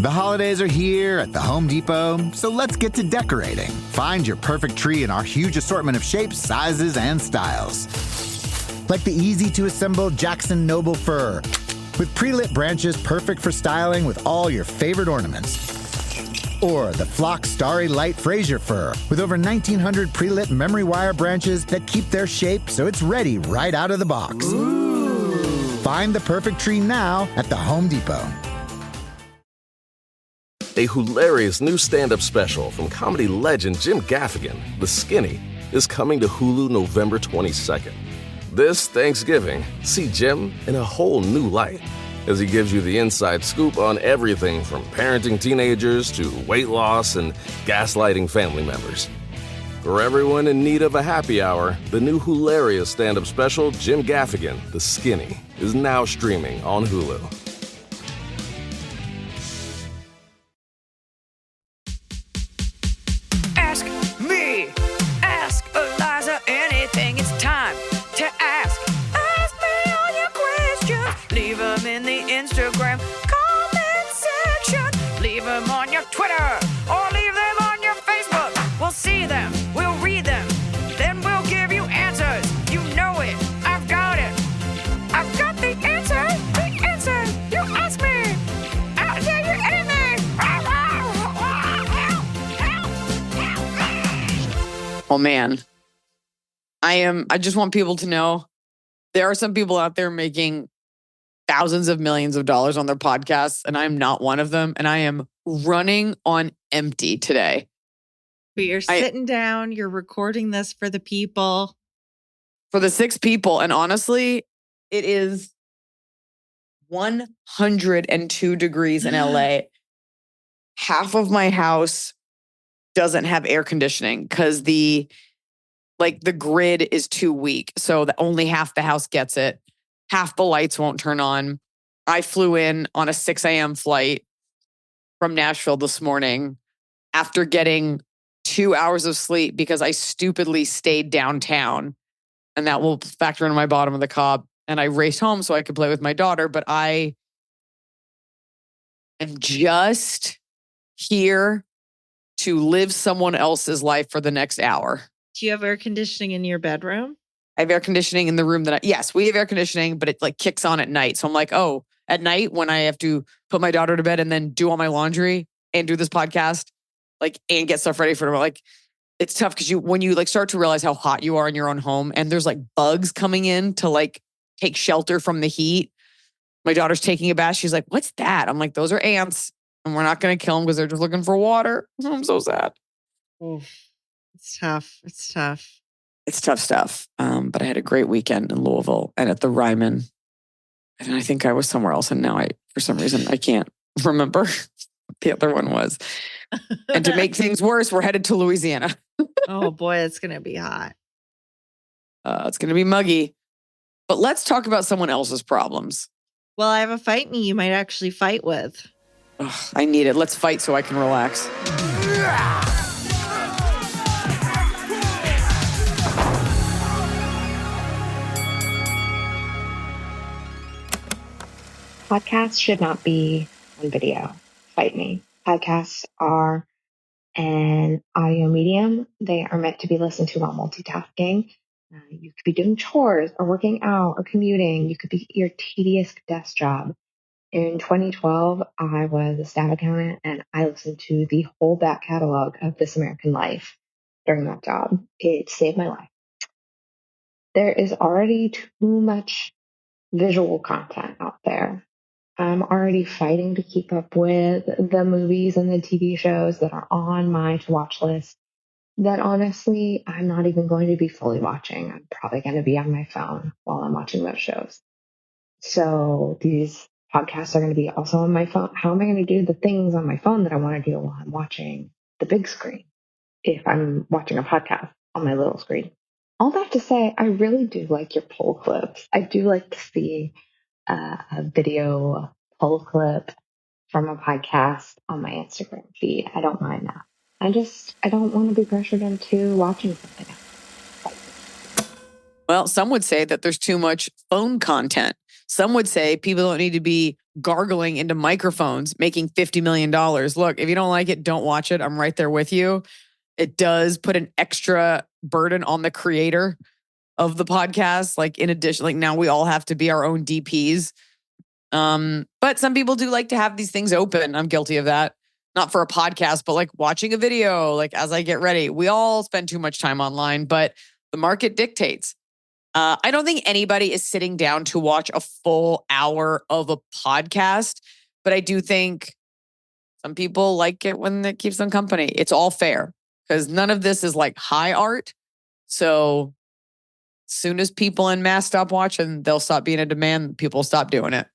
The holidays are here at the Home Depot, so let's get to decorating. Find your perfect tree in our huge assortment of shapes, sizes, and styles. Like the easy-to-assemble Jackson Noble fir, with pre-lit branches perfect for styling with all your favorite ornaments. Or the Flock Starry Light Fraser fir, with over 1,900 pre-lit memory wire branches that keep their shape so it's ready right out of the box. Ooh. Find the perfect tree now at the Home Depot. A hilarious new stand-up special from comedy legend Jim Gaffigan, The Skinny, is coming to Hulu November 22nd. This Thanksgiving, see Jim in a whole new light as he gives you the inside scoop on everything from parenting teenagers to weight loss and gaslighting family members. For everyone in need of a happy hour, the new hilarious stand-up special Jim Gaffigan, The Skinny, is now streaming on Hulu. Ask me, ask Iliza anything. It's time to ask. Ask me all your questions. Leave them in the Instagram comment section. Leave them on your Twitter or leave them on your Facebook. We'll see them, we'll read them, then we'll give you answers. You know it, I've got it. I've got the answer. You ask me, I'll tell you anything. Oh man, I just want people to know there are some people out there making thousands of millions of dollars on their podcasts, and I'm not one of them. And I am running on empty today. But you're sitting down, you're recording this for the people. For the 6 people. And honestly, it is 102 degrees in LA. Half of my house doesn't have air conditioning because the grid is too weak. So only half the house gets it. Half the lights won't turn on. I flew in on a 6 a.m. flight from Nashville this morning after getting 2 hours of sleep because I stupidly stayed downtown. And that will factor into my bottom of the cob. And I raced home so I could play with my daughter. But I am just here to live someone else's life for the next hour. Do you have air conditioning in your bedroom? I have air conditioning in the room yes, we have air conditioning, but it kicks on at night. So I'm like, oh, at night when I have to put my daughter to bed and then do all my laundry and do this podcast, and get stuff ready for tomorrow. It's tough because when you start to realize how hot you are in your own home and there's bugs coming in to take shelter from the heat. My daughter's taking a bath. She's like, what's that? I'm like, those are ants. And we're not going to kill them because they're just looking for water. I'm so sad. Oof. It's tough. It's tough. It's tough stuff. But I had a great weekend in Louisville and at the Ryman. And I think I was somewhere else. And now for some reason, I can't remember what the other one was. And to make things worse, we're headed to Louisiana. Oh boy, it's going to be hot. It's going to be muggy. But let's talk about someone else's problems. Well, I have a fight me you might actually fight with. Ugh, I need it. Let's fight so I can relax. Podcasts should not be on video. Fight me. Podcasts are an audio medium. They are meant to be listened to while multitasking. You could be doing chores or working out or commuting. You could be your tedious desk job. In 2012, I was a staff accountant and I listened to the whole back catalog of This American Life during that job. It saved my life. There is already too much visual content out there. I'm already fighting to keep up with the movies and the TV shows that are on my to-watch list that honestly, I'm not even going to be fully watching. I'm probably going to be on my phone while I'm watching those shows. So these podcasts are going to be also on my phone. How am I going to do the things on my phone that I want to do while I'm watching the big screen if I'm watching a podcast on my little screen? All that to say, I really do like your poll clips. I do like to see a video poll clip from a podcast on my Instagram feed. I don't mind that. I don't want to be pressured into watching something else. Well, some would say that there's too much phone content. Some would say people don't need to be gargling into microphones making $50 million. Look, if you don't like it, don't watch it. I'm right there with you. It does put an extra burden on the creator of the podcast. Like in addition, like now we all have to be our own DPs. But some people do like to have these things open. I'm guilty of that. Not for a podcast, but like watching a video, like as I get ready. We all spend too much time online, but the market dictates. I don't think anybody is sitting down to watch a full hour of a podcast, but I do think some people like it when it keeps them company. It's all fair because none of this is like high art. So as soon as people en masse stop watching, they'll stop being a demand. People stop doing it.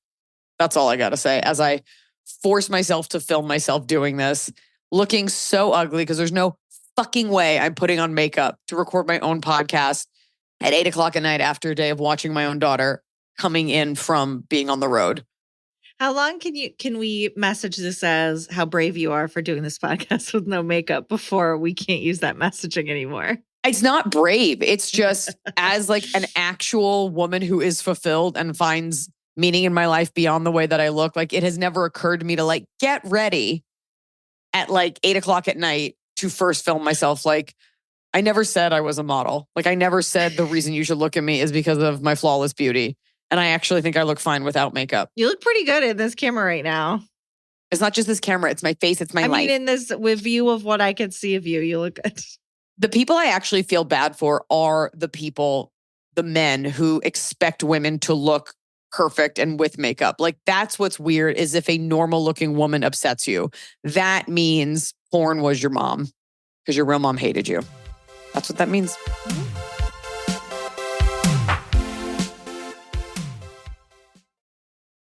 That's all I got to say. As I force myself to film myself doing this, looking so ugly because there's no fucking way I'm putting on makeup to record my own podcast at 8:00 at night after a day of watching my own daughter coming in from being on the road. How long can we message this as how brave you are for doing this podcast with no makeup before we can't use that messaging anymore? It's not brave. It's just as like an actual woman who is fulfilled and finds meaning in my life beyond the way that I look. Like it has never occurred to me to like get ready at like 8:00 at night to first film myself. Like I never said I was a model. Like I never said the reason you should look at me is because of my flawless beauty. And I actually think I look fine without makeup. You look pretty good in this camera right now. It's not just this camera. It's my face. It's my life. I mean, in this with view of what I could see of you, you look good. The people I actually feel bad for are the men who expect women to look perfect and with makeup. Like that's what's weird is if a normal looking woman upsets you, that means porn was your mom because your real mom hated you. That's what that means.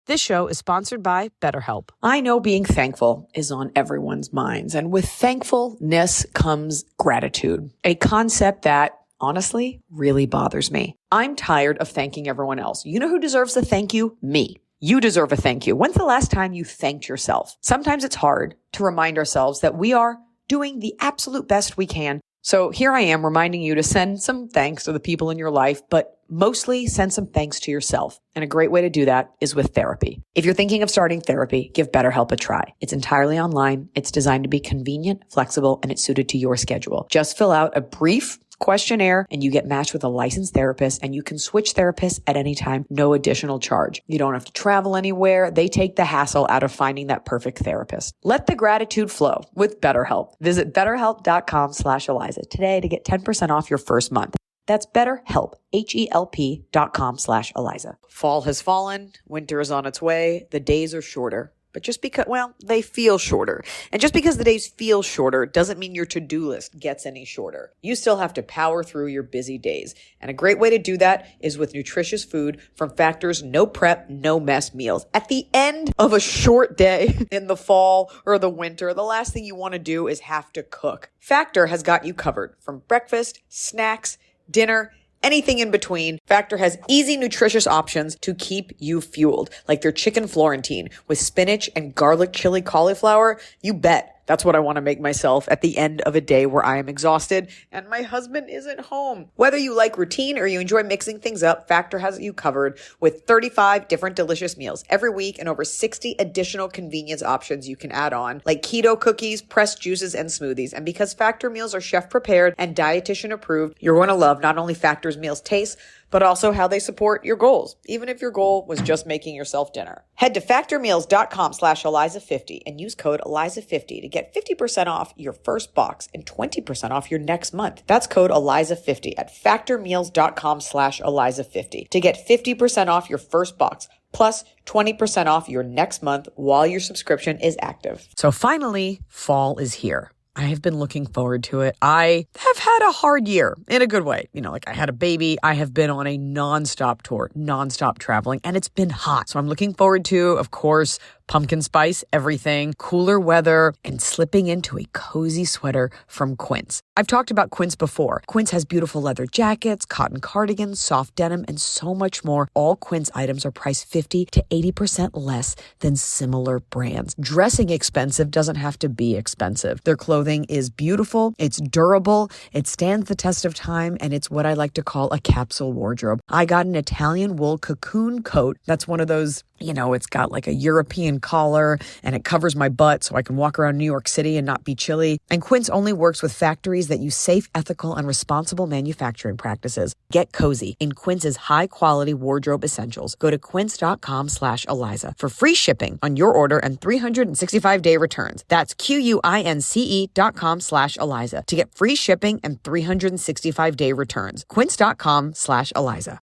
This show is sponsored by BetterHelp. I know being thankful is on everyone's minds, and with thankfulness comes gratitude, a concept that honestly really bothers me. I'm tired of thanking everyone else. You know who deserves a thank you? Me. You deserve a thank you. When's the last time you thanked yourself? Sometimes it's hard to remind ourselves that we are doing the absolute best we can. So here I am reminding you to send some thanks to the people in your life, but mostly send some thanks to yourself. And a great way to do that is with therapy. If you're thinking of starting therapy, give BetterHelp a try. It's entirely online. It's designed to be convenient, flexible, and it's suited to your schedule. Just fill out a brief questionnaire and you get matched with a licensed therapist, and you can switch therapists at any time, no additional charge. You don't have to travel anywhere. They take the hassle out of finding that perfect therapist. Let the gratitude flow with BetterHelp. Visit betterhelp.com/Iliza today to get 10% off your first month. That's BetterHelp, HELP.com/Iliza. Fall has fallen. Winter is on its way. The days are shorter. But just because, well, they feel shorter. And just because the days feel shorter doesn't mean your to-do list gets any shorter. You still have to power through your busy days. And a great way to do that is with nutritious food from Factor's no prep, no mess meals. At the end of a short day in the fall or the winter, the last thing you want to do is have to cook. Factor has got you covered from breakfast, snacks, dinner, anything in between. Factor has easy, nutritious options to keep you fueled, like their chicken Florentine with spinach and garlic chili cauliflower. You bet. That's what I want to make myself at the end of a day where I am exhausted and my husband isn't home. Whether you like routine or you enjoy mixing things up, Factor has you covered with 35 different delicious meals every week and over 60 additional convenience options you can add on, like keto cookies, pressed juices, and smoothies. And because Factor meals are chef prepared and dietitian approved, you're going to love not only Factor's meals taste, but also how they support your goals, even if your goal was just making yourself dinner. Head to factormeals.com/Iliza50 and use code Iliza50 to get 50% off your first box and 20% off your next month. That's code Iliza50 at factormeals.com/Iliza50 to get 50% off your first box plus 20% off your next month while your subscription is active. So finally, fall is here. I have been looking forward to it. I have had a hard year in a good way. You know, like I had a baby. I have been on a nonstop tour, nonstop traveling, and it's been hot. So I'm looking forward to, of course, pumpkin spice, everything, cooler weather, and slipping into a cozy sweater from Quince. I've talked about Quince before. Quince has beautiful leather jackets, cotton cardigans, soft denim, and so much more. All Quince items are priced 50 to 80% less than similar brands. Dressing expensive doesn't have to be expensive. Their clothing is beautiful, it's durable, it stands the test of time, and it's what I like to call a capsule wardrobe. I got an Italian wool cocoon coat. That's one of those, it's got like a European collar and it covers my butt so I can walk around New York City and not be chilly. And Quince only works with factories that use safe, ethical, and responsible manufacturing practices. Get cozy in Quince's high-quality wardrobe essentials. Go to quince.com/Iliza for free shipping on your order and 365-day returns. That's QUINCE.com/Iliza to get free shipping and 365-day returns. Quince.com/Iliza.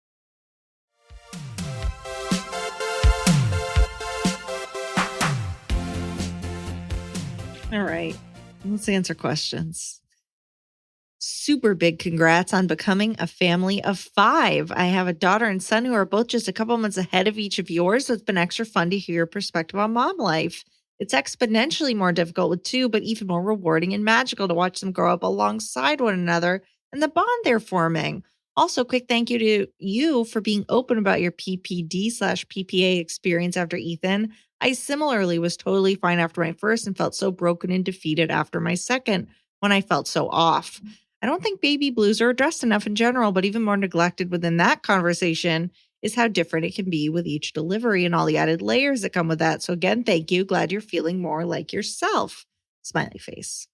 All right, let's answer questions. Super big congrats on becoming a family of 5. I have a daughter and son who are both just a couple months ahead of each of yours, so it's been extra fun to hear your perspective on mom life. It's exponentially more difficult with 2, but even more rewarding and magical to watch them grow up alongside one another and the bond they're forming. Also, quick thank you to you for being open about your PPD/PPA experience after Ethan. I similarly was totally fine after my first and felt so broken and defeated after my second when I felt so off. I don't think baby blues are addressed enough in general, but even more neglected within that conversation is how different it can be with each delivery and all the added layers that come with that. So again, thank you. Glad you're feeling more like yourself. Smiley face.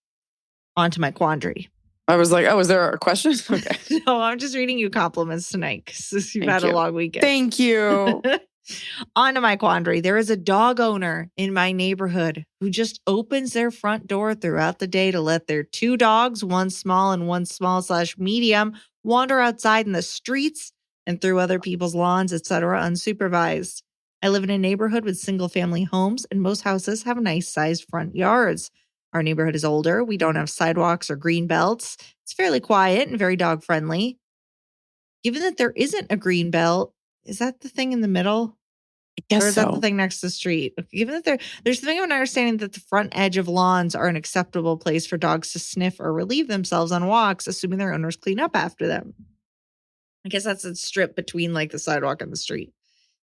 On to my quandary. I was like, oh, is there a question? Okay. No, I'm just reading you compliments tonight because you've had a long weekend. Thank you. On to my quandary. There is a dog owner in my neighborhood who just opens their front door throughout the day to let their 2 dogs, one small and one small/medium, wander outside in the streets and through other people's lawns, etc., unsupervised. I live in a neighborhood with single-family homes, and most houses have nice-sized front yards. Our neighborhood is older. We don't have sidewalks or green belts. It's fairly quiet and very dog-friendly. Given that there isn't a green belt, is that the thing in the middle? I guess or is that the thing next to the street? Given that there's the thing of an understanding that the front edge of lawns are an acceptable place for dogs to sniff or relieve themselves on walks, assuming their owners clean up after them. I guess that's a strip between like the sidewalk and the street.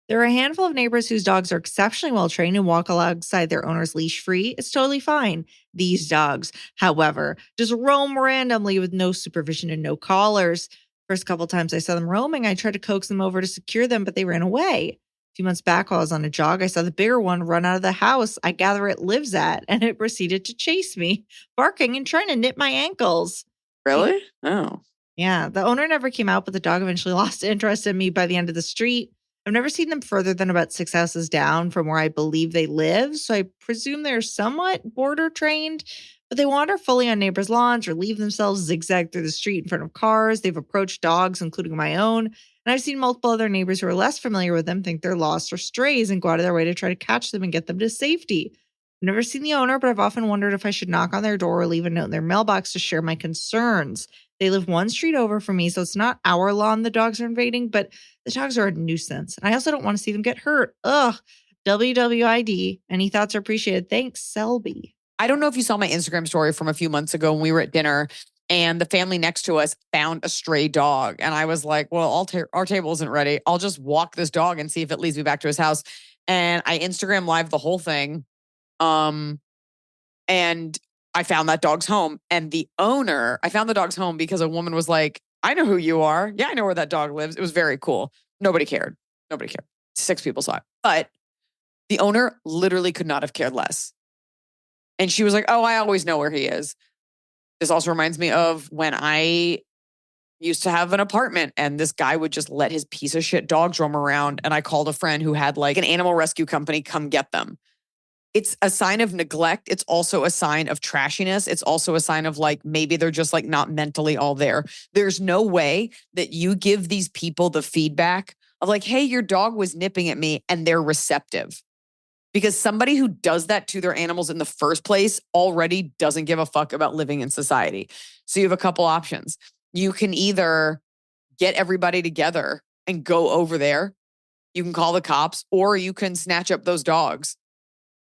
There are a handful of neighbors whose dogs are exceptionally well trained and walk alongside their owners leash free. It's totally fine. These dogs, however, just roam randomly with no supervision and no collars. First couple times I saw them roaming, I tried to coax them over to secure them, but they ran away. A few months back while I was on a jog, I saw the bigger one run out of the house I gather it lives at, and it proceeded to chase me, barking and trying to nip my ankles. Really? Oh. Yeah, the owner never came out, but the dog eventually lost interest in me by the end of the street. I've never seen them further than about 6 houses down from where I believe they live, so I presume they're somewhat border trained, but they wander fully on neighbors' lawns or leave themselves zigzag through the street in front of cars. They've approached dogs, including my own, and I've seen multiple other neighbors who are less familiar with them think they're lost or strays and go out of their way to try to catch them and get them to safety. I've never seen the owner, but I've often wondered if I should knock on their door or leave a note in their mailbox to share my concerns. They live one street over from me, so it's not our lawn the dogs are invading, but the dogs are a nuisance. And I also don't want to see them get hurt. Ugh. WWID. Any thoughts are appreciated. Thanks, Selby. I don't know if you saw my Instagram story from a few months ago when we were at dinner and the family next to us found a stray dog. And I was like, well, our table isn't ready. I'll just walk this dog and see if it leads me back to his house. And I Instagram live the whole thing. And I found that dog's home. And the owner, I found the dog's home because a woman was like, I know who you are. Yeah, I know where that dog lives. It was very cool. Nobody cared. 6 people saw it. But the owner literally could not have cared less. And she was like, oh, I always know where he is. This also reminds me of when I used to have an apartment and this guy would just let his piece of shit dogs roam around. And I called a friend who had like an animal rescue company come get them. It's a sign of neglect. It's also a sign of trashiness. It's also a sign of like, maybe they're just like not mentally all there. There's no way that you give these people the feedback of like, hey, your dog was nipping at me and they're receptive. Because somebody who does that to their animals in the first place already doesn't give a fuck about living in society. So you have a couple options. You can either get everybody together and go over there. You can call the cops or you can snatch up those dogs.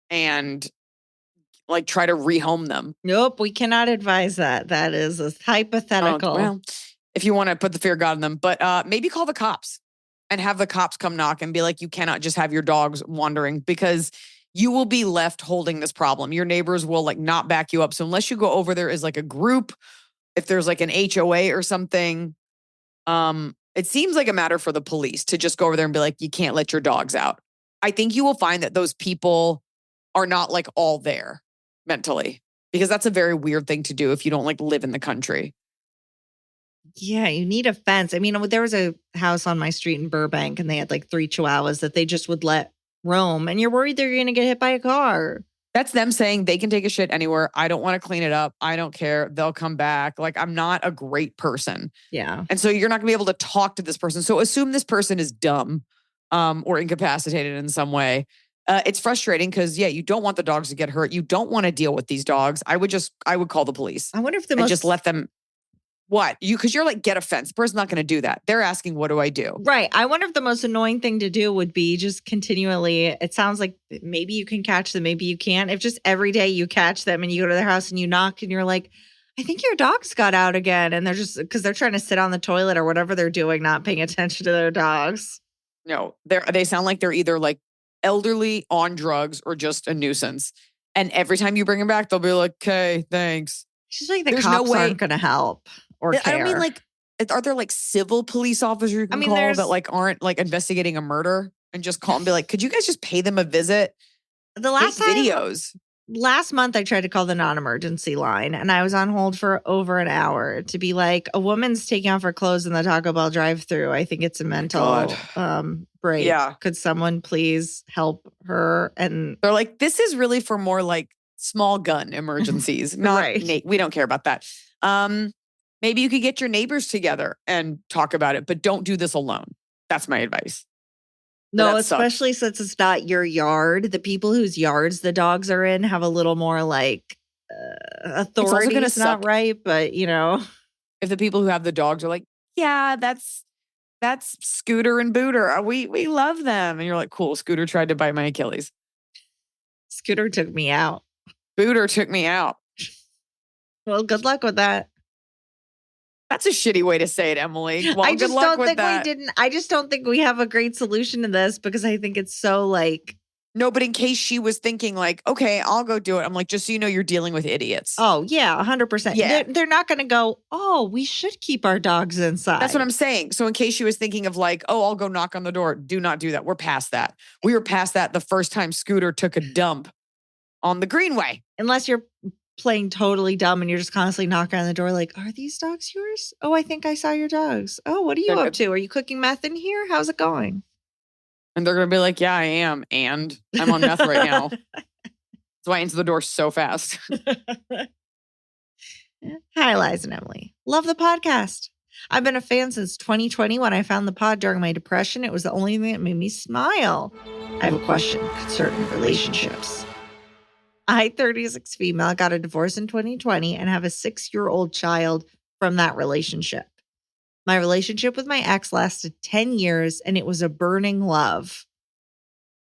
and like try to rehome them. Nope, we cannot advise that. That is a hypothetical. Well, if you want to put the fear of God in them, but maybe call the cops and have the cops come knock and be like, you cannot just have your dogs wandering, because you will be left holding this problem. Your neighbors will like not back you up. So unless you go over there as like a group, if there's like an HOA or something, it seems like a matter for the police to just go over there and be like, you can't let your dogs out. I think you will find that those people are not like all there mentally, because that's a very weird thing to do if you don't like live in the country. Yeah, you need a fence. I mean, there was a house on my street in Burbank and they had like 3 chihuahuas that they just would let roam, and you're worried they're going to get hit by a car. That's them saying they can take a shit anywhere. I don't want to clean it up. I don't care. They'll come back. Like, I'm not a great person. Yeah. And so you're not gonna be able to talk to this person. So assume this person is dumb or incapacitated in some way. It's frustrating because, yeah, you don't want the dogs to get hurt. You don't want to deal with these dogs. I would call the police. I wonder if and just let them. What? Because you're like, get a fence. The person's not going to do that. They're asking, what do I do? Right. I wonder if the most annoying thing to do would be just continually, it sounds like maybe you can catch them, maybe you can't. If just every day you catch them and you go to their house and you knock and you're like, I think your dog's got out again. And they're just, because they're trying to sit on the toilet or whatever they're doing, not paying attention to their dogs. No, they sound like they're either like elderly, on drugs, or just a nuisance. And every time you bring them back, they'll be like, okay, thanks. It's just like the There's cops no way aren't going to help or care. I don't mean like, are there like civil police officers you can call that like aren't like investigating a murder, and just call and be like, could you guys just pay them a visit? The last time, videos. Last month, I tried to call the non-emergency line and I was on hold for over an hour to be like, a woman's taking off her clothes in the Taco Bell drive-thru. I think it's a mental break. Yeah. Could someone please help her? And they're like, this is really for more like small gun emergencies. Not right. We don't care about that. Maybe you could get your neighbors together and talk about it, but don't do this alone. That's my advice. No, especially since it's not your yard. The people whose yards the dogs are in have a little more like authority. It's not right, but you know, if the people who have the dogs are like, yeah, that's Scooter and Booter. We love them, and you're like, cool. Scooter tried to bite my Achilles. Scooter took me out. Booter took me out. Well, good luck with that. That's a shitty way to say it, Emily. Well, I just don't think we have a great solution to this, because I think it's so like. No, but in case she was thinking like, okay, I'll go do it. I'm like, just so you know, you're dealing with idiots. Oh, yeah, 100%. Yeah. They're not going to go, oh, we should keep our dogs inside. That's what I'm saying. So in case she was thinking of like, oh, I'll go knock on the door. Do not do that. We're past that. We were past that the first time Scooter took a dump on the Greenway. Unless you're playing totally dumb and you're just constantly knocking on the door like, are these dogs yours? Oh, I think I saw your dogs. Oh, what are you up to? Are you cooking meth in here? How's it going? And they're going to be like, yeah, I am. And I'm on meth right now. That's why I answer the door so fast. Hi, Liza and Emily. Love the podcast. I've been a fan since 2020 when I found the pod during my depression. It was the only thing that made me smile. I have a question concerning relationships. I, 36 female, got a divorce in 2020 and have a 6-year-old child from that relationship. My relationship with my ex lasted 10 years and it was a burning love.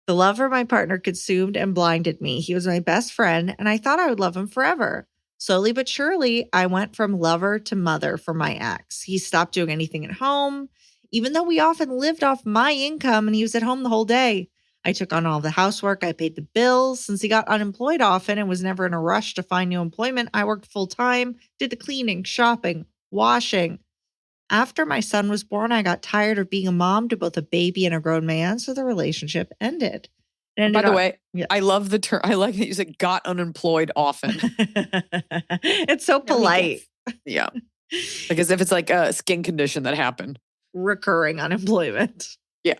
The love for my partner consumed and blinded me. He was my best friend and I thought I would love him forever. Slowly but surely, I went from lover to mother for my ex. He stopped doing anything at home, even though we often lived off my income and he was at home the whole day. I took on all the housework. I paid the bills. Since he got unemployed often and was never in a rush to find new employment, I worked full time, did the cleaning, shopping, washing. After my son was born, I got tired of being a mom to both a baby and a grown man, so the relationship ended. By the way, yeah. I love the term. I like that you said got unemployed often. It's so polite. Yeah. Like as if it's like a skin condition that happened. Recurring unemployment. Yeah.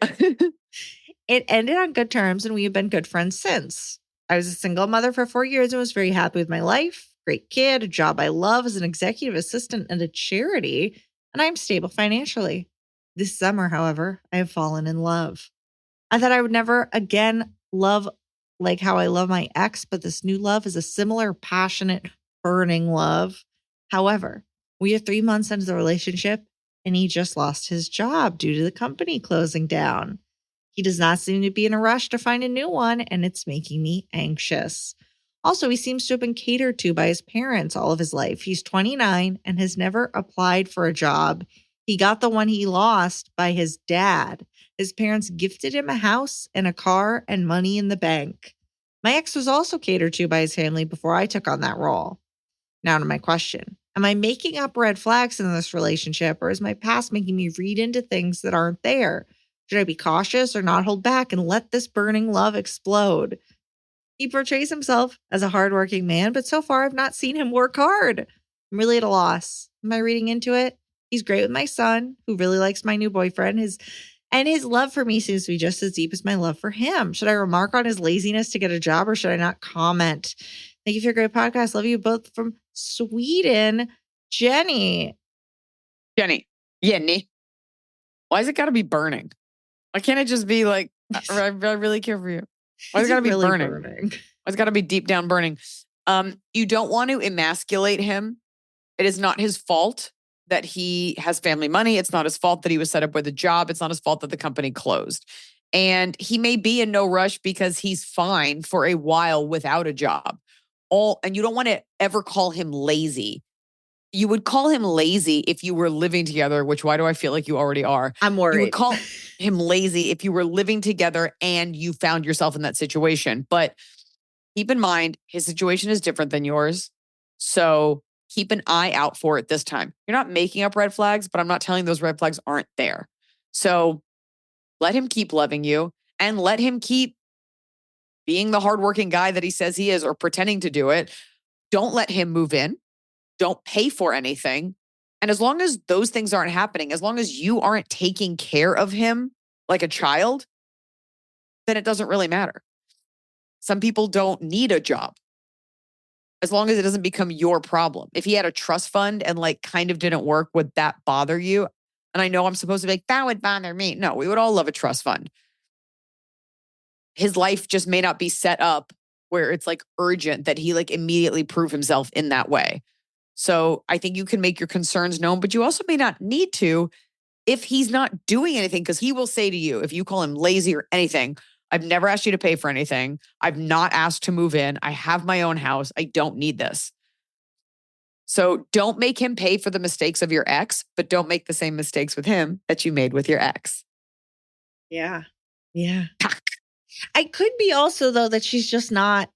It ended on good terms and we have been good friends since. I was a single mother for 4 years and was very happy with my life. Great kid, a job I love as an executive assistant at a charity, and I'm stable financially. This summer, however, I have fallen in love. I thought I would never again love like how I love my ex, but this new love is a similar, passionate, burning love. However, we are 3 months into the relationship and he just lost his job due to the company closing down. He does not seem to be in a rush to find a new one, and it's making me anxious. Also, he seems to have been catered to by his parents all of his life. He's 29 and has never applied for a job. He got the one he lost by his dad. His parents gifted him a house and a car and money in the bank. My ex was also catered to by his family before I took on that role. Now to my question. Am I making up red flags in this relationship, or is my past making me read into things that aren't there? Should I be cautious or not hold back and let this burning love explode? He portrays himself as a hardworking man, but so far I've not seen him work hard. I'm really at a loss. Am I reading into it? He's great with my son, who really likes my new boyfriend. His love for me seems to be just as deep as my love for him. Should I remark on his laziness to get a job, or should I not comment? Thank you for your great podcast. Love you both from Sweden. Jenny. Jenny. Why has it got to be burning? Why can't it just be like, I really care for you? Why's it got to be really burning? Why's it got to be deep down burning? You don't want to emasculate him. It is not his fault that he has family money. It's not his fault that he was set up with a job. It's not his fault that the company closed. And he may be in no rush because he's fine for a while without a job. And you don't want to ever call him lazy. You would call him lazy if you were living together, which why do I feel like you already are? I'm worried. You would call him lazy if you were living together and you found yourself in that situation. But keep in mind, his situation is different than yours. So keep an eye out for it this time. You're not making up red flags, but I'm not telling those red flags aren't there. So let him keep loving you and let him keep being the hardworking guy that he says he is or pretending to do it. Don't let him move in. Don't pay for anything. And as long as those things aren't happening, as long as you aren't taking care of him like a child, then it doesn't really matter. Some people don't need a job as long as it doesn't become your problem. If he had a trust fund and like kind of didn't work, would that bother you? And I know I'm supposed to be like, that would bother me. No, we would all love a trust fund. His life just may not be set up where it's like urgent that he like immediately prove himself in that way. So I think you can make your concerns known, but you also may not need to if he's not doing anything, because he will say to you, if you call him lazy or anything, I've never asked you to pay for anything. I've not asked to move in. I have my own house. I don't need this. So don't make him pay for the mistakes of your ex, but don't make the same mistakes with him that you made with your ex. Yeah. Yeah. I could be also, though, that she's just not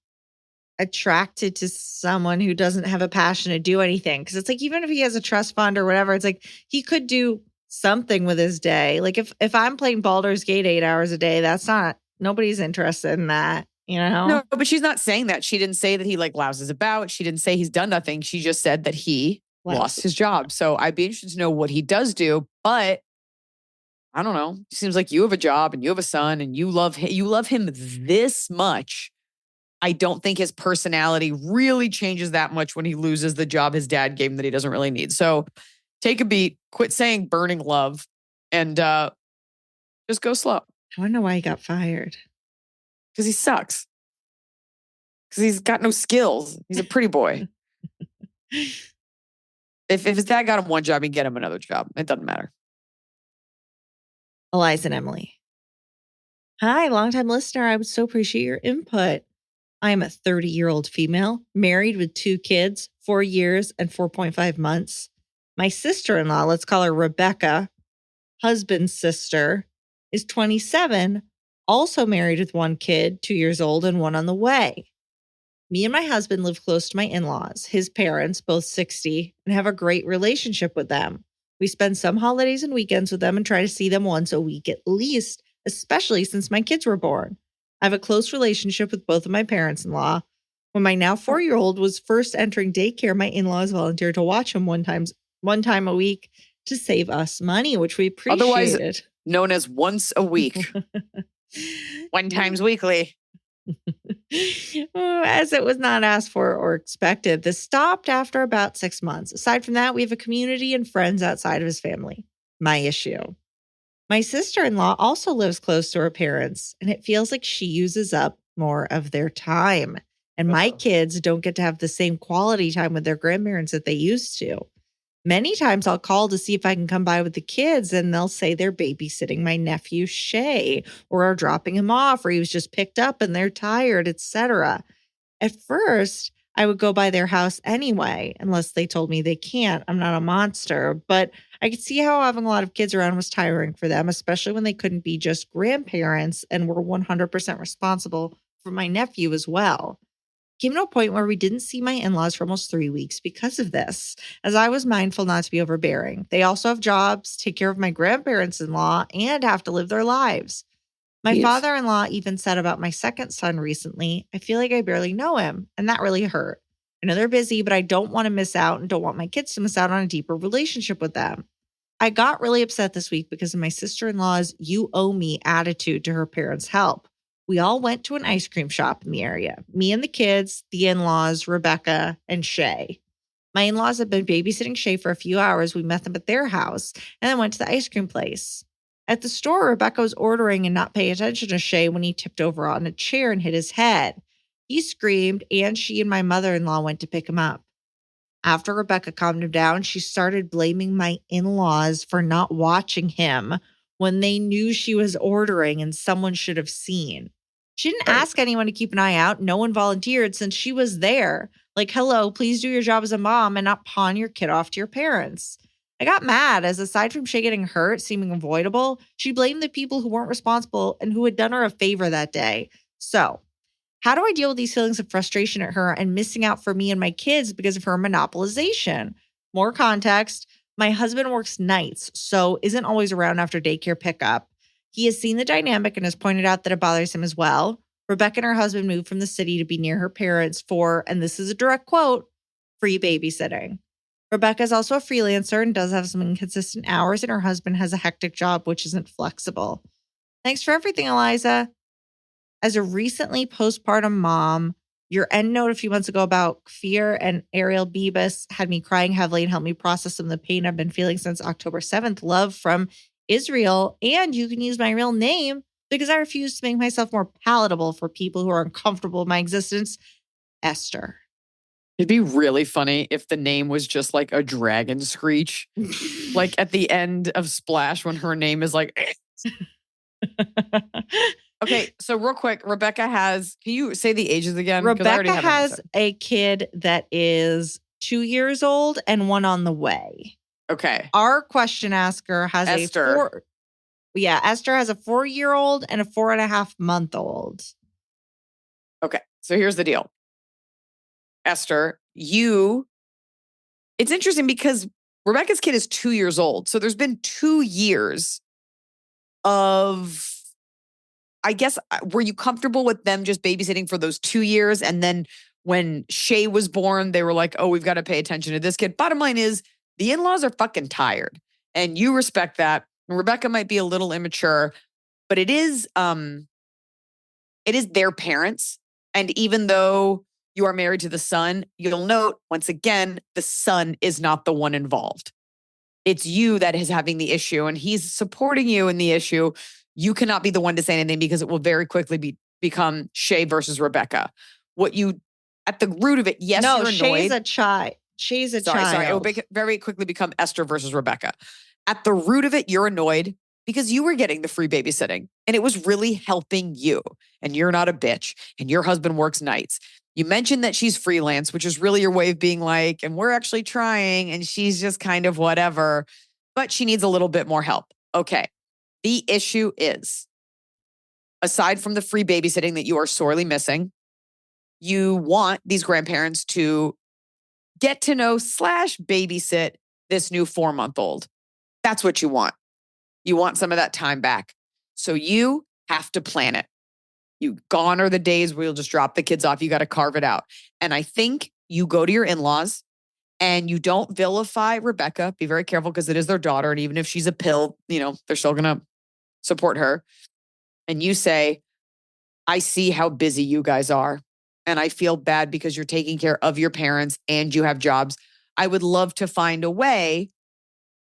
attracted to someone who doesn't have a passion to do anything. Because it's like, even if he has a trust fund or whatever, it's like he could do something with his day. Like if I'm playing Baldur's Gate 8 hours a day, nobody's interested in that, you know? No, but she's not saying that. She didn't say that he like louses about. She didn't say he's done nothing. She just said that he lost his job. So I'd be interested to know what he does do. But I don't know. It seems like you have a job and you have a son and you love him this much. I don't think his personality really changes that much when he loses the job his dad gave him that he doesn't really need. So take a beat, quit saying burning love, and just go slow. I wonder why he got fired. Because he sucks. Because he's got no skills. He's a pretty boy. If his dad got him one job, he'd get him another job. It doesn't matter. Iliza and Emily. Hi, longtime listener. I would so appreciate your input. I am a 30-year-old female, married with 2 kids, 4 years and 4.5 months. My sister-in-law, let's call her Rebecca, husband's sister, is 27, also married with 1 kid, 2 years old and 1 on the way. Me and my husband live close to my in-laws, his parents, both 60, and have a great relationship with them. We spend some holidays and weekends with them and try to see them once a week at least, especially since my kids were born. I have a close relationship with both of my parents-in-law. When my now 4-year-old was first entering daycare, my in-laws volunteered to watch him one time a week to save us money, which we appreciated. Otherwise known as once a week. 1 times weekly. As it was not asked for or expected, this stopped after about 6 months. Aside from that, we have a community and friends outside of his family. My issue. My sister-in-law also lives close to her parents, and it feels like she uses up more of their time. And my kids don't get to have the same quality time with their grandparents that they used to. Many times I'll call to see if I can come by with the kids, and they'll say they're babysitting my nephew Shay, or are dropping him off, or he was just picked up and they're tired, etc. At first, I would go by their house anyway, unless they told me they can't. I'm not a monster, but I could see how having a lot of kids around was tiring for them, especially when they couldn't be just grandparents and were 100% responsible for my nephew as well. Came to a point where we didn't see my in-laws for almost 3 weeks because of this, as I was mindful not to be overbearing. They also have jobs, take care of my grandparents-in-law, and have to live their lives. My Jeez. father-in-law even said about my second son recently, I feel like I barely know him, and that really hurt. I know they're busy, but I don't want to miss out and don't want my kids to miss out on a deeper relationship with them. I got really upset this week because of my sister-in-law's "you owe me" attitude to her parents' help. We all went to an ice cream shop in the area. Me and the kids, the in-laws, Rebecca, and Shay. My in-laws had been babysitting Shay for a few hours. We met them at their house and then went to the ice cream place. At the store, Rebecca was ordering and not paying attention to Shay when he tipped over on a chair and hit his head. He screamed, and she and my mother-in-law went to pick him up. After Rebecca calmed him down, she started blaming my in-laws for not watching him when they knew she was ordering and someone should have seen. She didn't ask anyone to keep an eye out. No one volunteered since she was there. Like, hello, please do your job as a mom and not pawn your kid off to your parents. I got mad as aside from Shay getting hurt, seeming avoidable, she blamed the people who weren't responsible and who had done her a favor that day. So, how do I deal with these feelings of frustration at her and missing out for me and my kids because of her monopolization? More context. My husband works nights, so isn't always around after daycare pickup. He has seen the dynamic and has pointed out that it bothers him as well. Rebecca and her husband moved from the city to be near her parents for, and this is a direct quote, free babysitting. Rebecca is also a freelancer and does have some inconsistent hours, and her husband has a hectic job, which isn't flexible. Thanks for everything, Iliza. As a recently postpartum mom, your end note a few months ago about Kfir and Ariel Bibas had me crying heavily and helped me process some of the pain I've been feeling since October 7th. Love from Israel. And you can use my real name because I refuse to make myself more palatable for people who are uncomfortable with my existence. Esther. It'd be really funny if the name was just like a dragon screech, like at the end of Splash when her name is like. Okay, so real quick, Rebecca has, can you say the ages again? 'Cause I already Rebecca have an has answer. a kid that is 2 years old and one on the way. Okay. Our question asker has Esther. Esther has a 4-year-old and a 4.5-month-old. Okay. So here's the deal. Esther, it's interesting because Rebecca's kid is 2 years old. So there's been 2 years of, I guess, were you comfortable with them just babysitting for those 2 years? And then when Shay was born, they were like, oh, we've got to pay attention to this kid. Bottom line is the in-laws are fucking tired and you respect that. And Rebecca might be a little immature, but it is their parents. And even though you are married to the son, you'll note once again, the son is not the one involved. It's you that is having the issue and he's supporting you in the issue. You cannot be the one to say anything because it will very quickly become Shay versus Rebecca. At the root of it, yes, you're annoyed. Shay's a child. She's a child. Sorry. It will very quickly become Esther versus Rebecca. At the root of it, you're annoyed because you were getting the free babysitting and it was really helping you. And you're not a bitch and your husband works nights. You mentioned that she's freelance, which is really your way of being like, and we're actually trying and she's just kind of whatever, but she needs a little bit more help. Okay. The issue is, aside from the free babysitting that you are sorely missing, you want these grandparents to get to know / babysit this new 4-month-old. That's what you want. You want some of that time back. So you have to plan it. Gone are the days where you'll just drop the kids off. You got to carve it out. And I think you go to your in-laws and you don't vilify Rebecca. Be very careful because it is their daughter. And even if she's a pill, they're still going to support her. And you say, I see how busy you guys are. And I feel bad because you're taking care of your parents and you have jobs. I would love to find a way,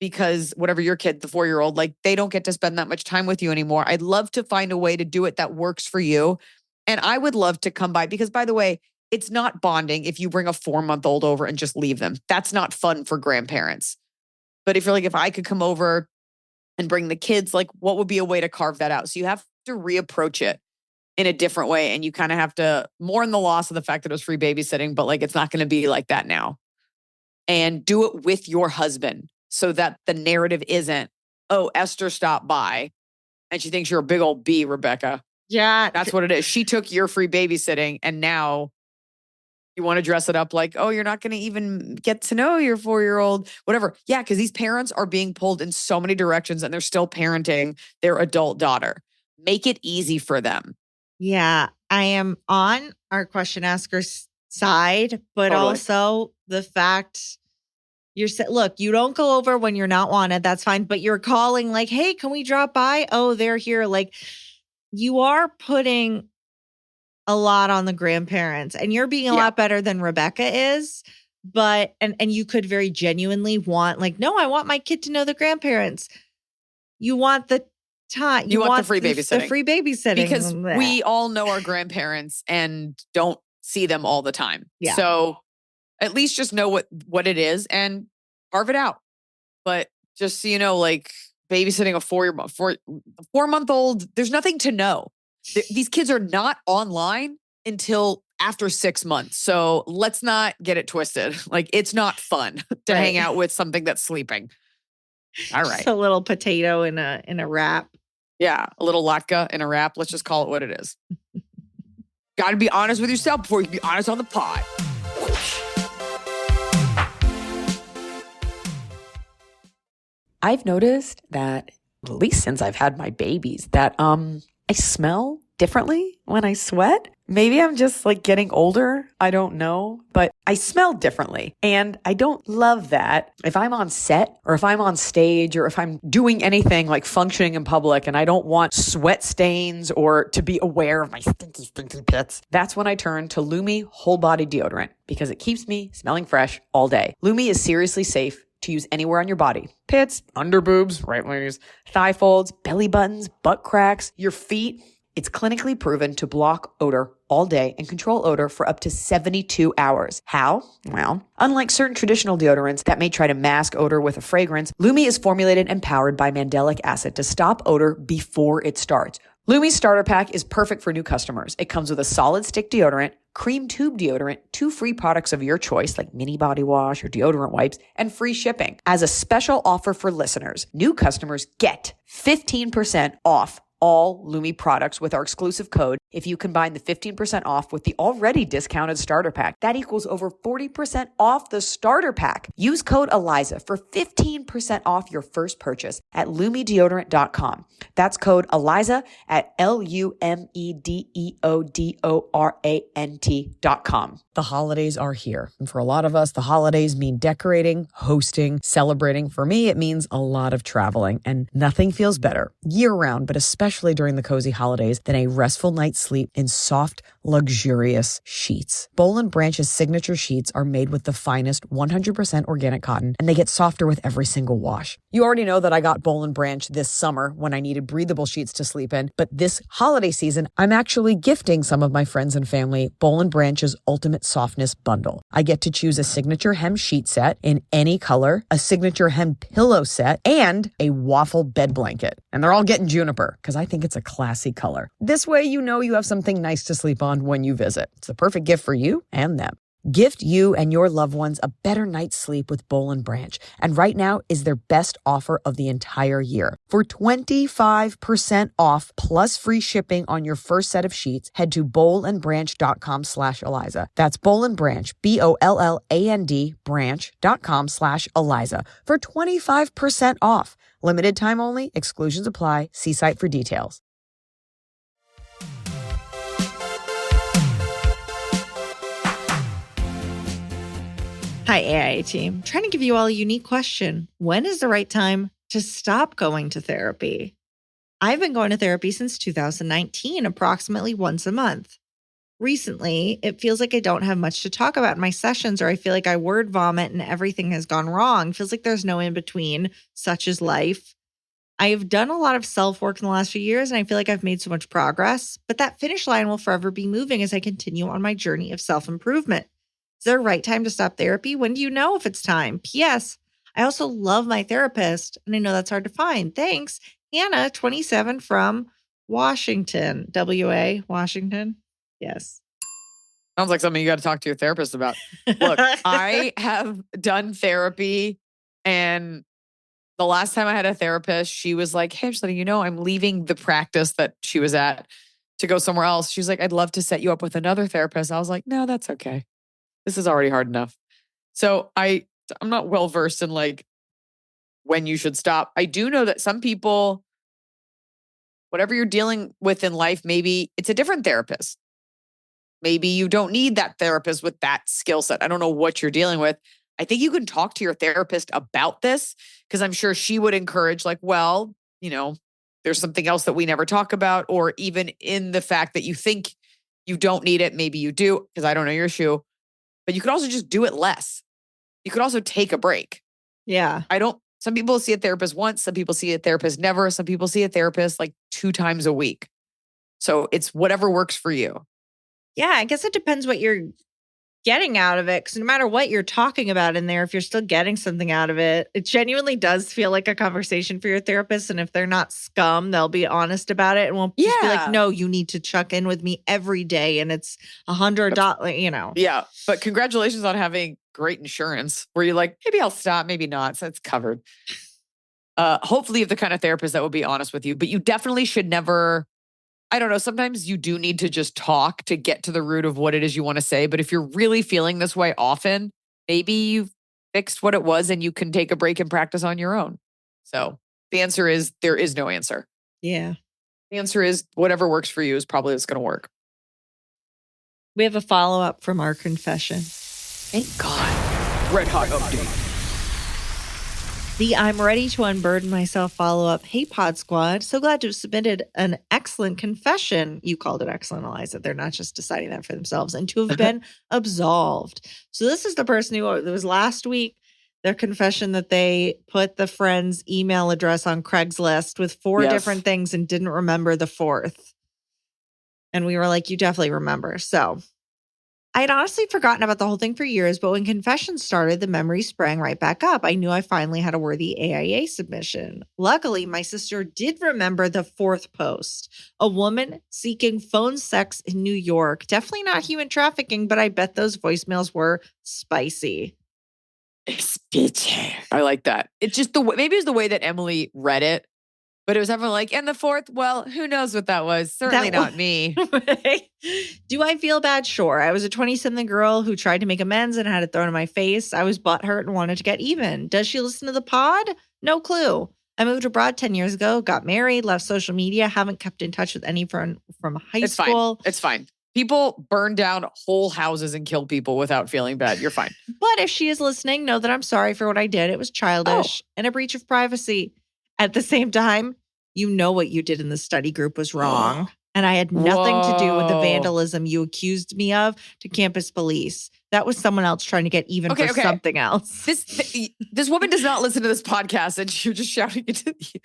because whatever your kid, the 4-year-old, like they don't get to spend that much time with you anymore. I'd love to find a way to do it that works for you. And I would love to come by because, by the way, it's not bonding if you bring a 4-month-old over and just leave them. That's not fun for grandparents. But if you're like, if I could come over and bring the kids, like what would be a way to carve that out? So you have to reapproach it in a different way. And you kind of have to mourn the loss of the fact that it was free babysitting, but like, it's not going to be like that now. And do it with your husband so that the narrative isn't, oh, Esther stopped by and she thinks you're a big old B, Rebecca. Yeah. That's what it is. She took your free babysitting and now you want to dress it up like, oh, you're not going to even get to know your 4-year-old, whatever. Yeah, because these parents are being pulled in so many directions and they're still parenting their adult daughter. Make it easy for them. Yeah, I am on our question asker's side, but Totally. also the fact look, you don't go over when you're not wanted. That's fine. But you're calling like, hey, can we drop by? Oh, they're here. Like you are putting a lot on the grandparents and you're being a lot better than Rebecca is. But, and you could very genuinely want like, no, I want my kid to know the grandparents. You want the time. You want the free babysitting. The free babysitting. Because we all know our grandparents and don't see them all the time. Yeah. So at least just know what it is and carve it out. But just so you know, like babysitting a 4-month-old, there's nothing to know. These kids are not online until after 6 months. So let's not get it twisted. Like it's not fun to hang out with something that's sleeping. All right. Just a little potato in a wrap. Yeah. A little latke in a wrap. Let's just call it what it is. Got to be honest with yourself before you can be honest on the pod. I've noticed that, at least since I've had my babies, that I smell differently when I sweat. Maybe I'm just like getting older. I don't know, but I smell differently. And I don't love that. If I'm on set or if I'm on stage or if I'm doing anything like functioning in public and I don't want sweat stains or to be aware of my stinky pits, that's when I turn to Lumi whole body deodorant because it keeps me smelling fresh all day. Lumi is seriously safe to use anywhere on your body. Pits, under boobs, right ladies, thigh folds, belly buttons, butt cracks, your feet. It's clinically proven to block odor all day and control odor for up to 72 hours. How? Well, unlike certain traditional deodorants that may try to mask odor with a fragrance, Lumi is formulated and powered by mandelic acid to stop odor before it starts. Lumi's starter pack is perfect for new customers. It comes with a solid stick deodorant, cream tube deodorant, 2 free products of your choice like mini body wash or deodorant wipes, and free shipping. As a special offer for listeners, new customers get 15% off all Lumi products with our exclusive code. If you combine the 15% off with the already discounted starter pack, that equals over 40% off the starter pack. Use code Iliza for 15% off your first purchase at lumideodorant.com. That's code Iliza at LUMEDEODORANT.com. The holidays are here. And for a lot of us, the holidays mean decorating, hosting, celebrating. For me, it means a lot of traveling, and nothing feels better year-round, but especially during the cozy holidays, than a restful night's sleep in soft, luxurious sheets. Boll & Branch's signature sheets are made with the finest 100% organic cotton, and they get softer with every single wash. You already know that I got Boll & Branch this summer when I needed breathable sheets to sleep in, but this holiday season, I'm actually gifting some of my friends and family Boll & Branch's Ultimate Softness Bundle. I get to choose a signature hem sheet set in any color, a signature hem pillow set, and a waffle bed blanket. And they're all getting juniper because I think it's a classy color. This way, you know you have something nice to sleep on when you visit. It's the perfect gift for you and them. Gift you and your loved ones a better night's sleep with Boll & Branch. And right now is their best offer of the entire year. For 25% off plus free shipping on your first set of sheets, head to bollandbranch.com/Iliza. That's Boll & Branch, BOLLAND branch.com/Iliza for 25% off. Limited time only. Exclusions apply. See site for details. Hi, AIA team. Trying to give you all a unique question. When is the right time to stop going to therapy? I've been going to therapy since 2019, approximately once a month. Recently, it feels like I don't have much to talk about in my sessions, or I feel like I word vomit and everything has gone wrong. Feels like there's no in between. Such is life. I have done a lot of self-work in the last few years, and I feel like I've made so much progress, but that finish line will forever be moving as I continue on my journey of self-improvement. Is there a right time to stop therapy? When do you know if it's time? P.S. I also love my therapist, and I know that's hard to find. Thanks, Hannah, 27 from Washington, WA, Washington. Yes. Sounds like something you got to talk to your therapist about. Look, I have done therapy, and the last time I had a therapist, she was like, hey, I'm just letting you know I'm leaving the practice that she was at to go somewhere else. She's like, I'd love to set you up with another therapist. I was like, no, that's okay. This is already hard enough. So I'm not well versed in like when you should stop. I do know that some people, whatever you're dealing with in life, maybe it's a different therapist. Maybe you don't need that therapist with that skill set. I don't know what you're dealing with. I think you can talk to your therapist about this because I'm sure she would encourage, like, well, there's something else that we never talk about, or even in the fact that you think you don't need it, maybe you do, because I don't know your issue, but you could also just do it less. You could also take a break. Yeah. Some people see a therapist once, some people see a therapist never, some people see a therapist like 2 times a week. So it's whatever works for you. Yeah, I guess it depends what you're getting out of it. Because no matter what you're talking about in there, if you're still getting something out of it, it genuinely does feel like a conversation for your therapist. And if they're not scum, they'll be honest about it and won't just be like, no, you need to check in with me every day. And it's $100, Yeah. But congratulations on having great insurance where you're like, maybe I'll stop, maybe not. So it's covered. Hopefully you have the kind of therapist that will be honest with you, but you definitely should never. I don't know. Sometimes you do need to just talk to get to the root of what it is you want to say. But if you're really feeling this way often, maybe you've fixed what it was and you can take a break and practice on your own. So the answer is there is no answer. Yeah. The answer is whatever works for you is probably what's going to work. We have a follow-up from our confession. Thank God. Red hot update. The I'm ready to unburden myself follow-up. Hey, Pod Squad. So glad to have submitted an excellent confession. You called it excellent, Iliza. They're not just deciding that for themselves. And to have been absolved. So this is the person who, it was last week, their confession that they put the friend's email address on Craigslist with 4 different things and didn't remember the 4th. And we were like, you definitely remember. So I had honestly forgotten about the whole thing for years, but when confessions started, the memory sprang right back up. I knew I finally had a worthy AIA submission. Luckily, my sister did remember the 4th post. A woman seeking phone sex in New York. Definitely not human trafficking, but I bet those voicemails were spicy. I like that. It's just maybe it was the way that Emily read it. But it was everyone like, and the 4th, well, who knows what that was? Certainly not me. Do I feel bad? Sure. I was a 20-something girl who tried to make amends and had it thrown in my face. I was butthurt and wanted to get even. Does she listen to the pod? No clue. I moved abroad 10 years ago, got married, left social media, haven't kept in touch with any from high school. It's fine. People burn down whole houses and kill people without feeling bad. You're fine. But if she is listening, know that I'm sorry for what I did. It was childish and a breach of privacy. At the same time, you know what you did in the study group was wrong. And I had nothing to do with the vandalism you accused me of to campus police. That was someone else trying to get even for something else. This woman does not listen to this podcast and you're just shouting it to you.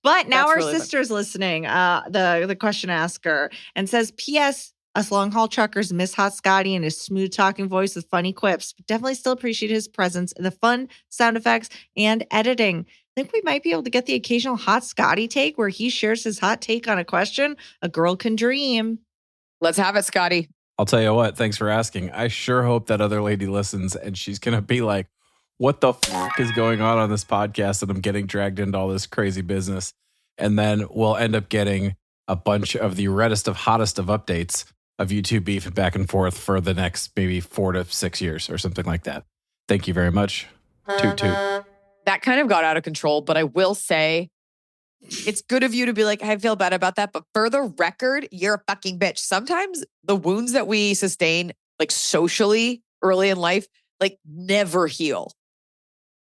But now our sister's listening, the question asker, and says, P.S., us long haul truckers miss Hot Scotty and his smooth talking voice with funny quips. But definitely still appreciate his presence and the fun sound effects and editing. I think we might be able to get the occasional Hot Scotty take where he shares his hot take on a question. A girl can dream. Let's have it, Scotty. I'll tell you what, thanks for asking. I sure hope that other lady listens and she's going to be like, what the fuck is going on this podcast? And I'm getting dragged into all this crazy business. And then we'll end up getting a bunch of the reddest of hottest of updates of you two beefing back and forth for the next maybe 4 to 6 years or something like that. Thank you very much. Toot toot. That kind of got out of control, but I will say it's good of you to be like, I feel bad about that. But for the record, you're a fucking bitch. Sometimes the wounds that we sustain, like socially early in life, like never heal.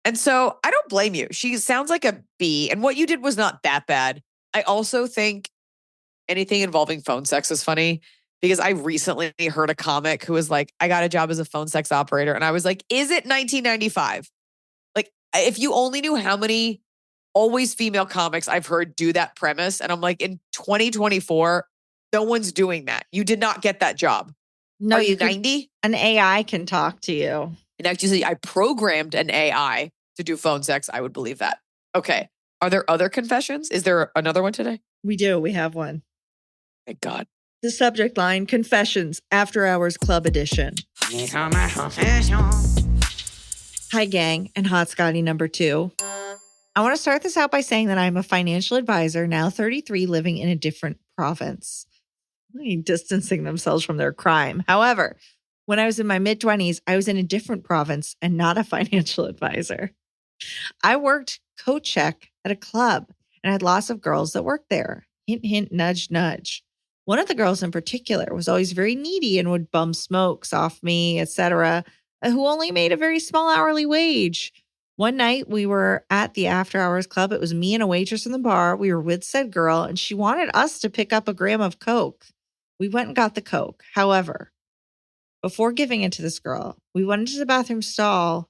And so I don't blame you. She sounds like a B. And what you did was not that bad. I also think anything involving phone sex is funny because I recently heard a comic who was like, I got a job as a phone sex operator. And I was like, is it 1995? Like, if you only knew how many always female comics I've heard do that premise. And I'm like, in 2024, no one's doing that. You did not get that job. No, Are you 90? An AI can talk to you. And actually, I programmed an AI to do phone sex, I would believe that. Okay. Are there other confessions? Is there another one today? We do. We have one. Thank God. The subject line, Confessions, After Hours Club Edition. Hi, gang, and Hot Scotty number 2. I want to start this out by saying that I'm a financial advisor, now 33, living in a different province. Distancing themselves from their crime. However, when I was in my mid-20s, I was in a different province and not a financial advisor. I worked coat check at a club and had lots of girls that worked there. Hint, hint, nudge, nudge. One of the girls in particular was always very needy and would bum smokes off me, etc., who only made a very small hourly wage. One night we were at the after hours club. It was me and a waitress in the bar. We were with said girl and she wanted us to pick up a gram of Coke. We went and got the Coke. However, before giving it to this girl, we went into the bathroom stall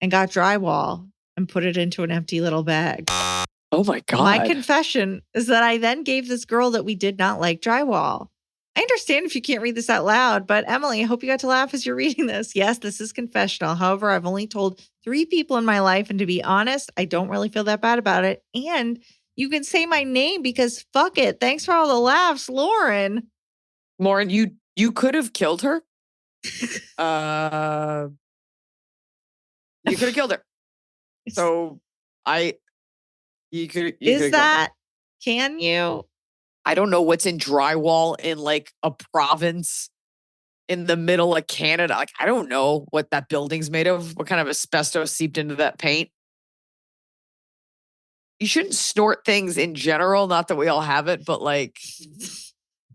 and got drywall and put it into an empty little bag. Oh my God. My confession is that I then gave this girl that we did not like drywall. I understand if you can't read this out loud, but Emily, I hope you got to laugh as you're reading this. Yes, this is confessional. However, I've only told 3 people in my life, and to be honest, I don't really feel that bad about it. And you can say my name because fuck it. Thanks for all the laughs, Lauren. Lauren, you could have killed her. You could have killed her. So you could. Is that? Can you? I don't know what's in drywall in like a province in the middle of Canada. Like, I don't know what that building's made of. What kind of asbestos seeped into that paint? You shouldn't snort things in general. Not that we all have it, but like,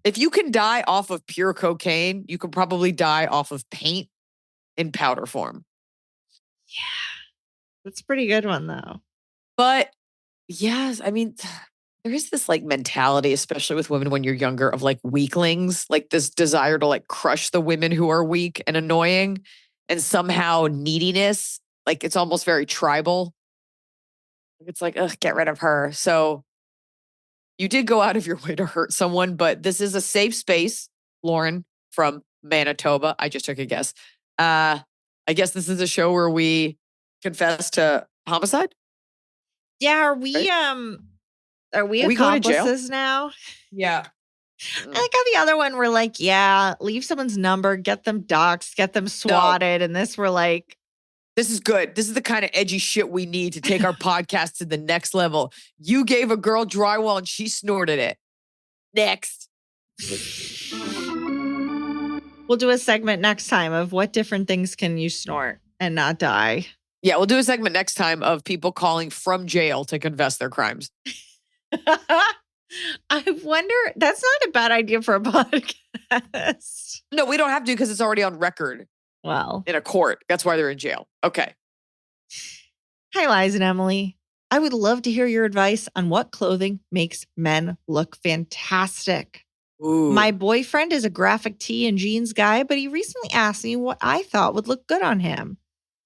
if you can die off of pure cocaine, you can probably die off of paint in powder form. Yeah. That's a pretty good one, though. But yes, I mean, there is this like mentality, especially with women when you're younger, of like weaklings, like this desire to like crush the women who are weak and annoying, and somehow neediness, like it's almost very tribal. It's like, ugh, get rid of her. So you did go out of your way to hurt someone, but this is a safe space, Lauren from Manitoba. I just took a guess. I guess this is a show where we confess to homicide. Yeah, are we right? Are we going to jail accomplices now? Yeah. I like how the other one we're like, yeah, leave someone's number, get them doxxed, get them swatted. And this we're like, this is good. This is the kind of edgy shit we need to take our podcast to the next level. You gave a girl drywall and she snorted it. Next. We'll do a segment next time of what different things can you snort and not die. Yeah, we'll do a segment next time of people calling from jail to confess their crimes. I wonder, that's not a bad idea for a podcast. No, we don't have to because it's already on record. Well, in a court. That's why they're in jail. Okay. Hi, Liza and Emily. I would love to hear your advice on what clothing makes men look fantastic. Ooh. My boyfriend is a graphic tee and jeans guy, but he recently asked me what I thought would look good on him.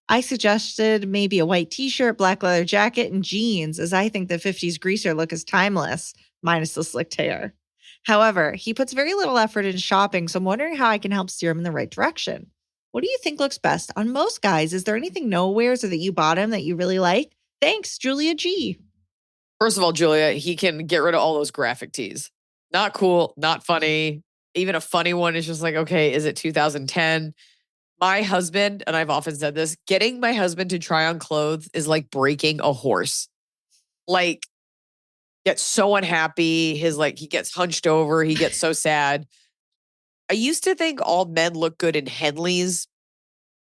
I suggested maybe a white t-shirt, black leather jacket, and jeans, as I think the 50s greaser look is timeless, minus the slicked hair. However, he puts very little effort into shopping, so I'm wondering how I can help steer him in the right direction. What do you think looks best on most guys? Is there anything no wears or that you bought him that you really like? Thanks, Julia G. First of all, Julia, he can get rid of all those graphic tees. Not cool, not funny. Even a funny one is just like, okay, is it 2010? My husband, and I've often said this, getting my husband to try on clothes is like breaking a horse. Like, gets so unhappy. He gets hunched over. He gets so sad. I used to think all men look good in Henleys,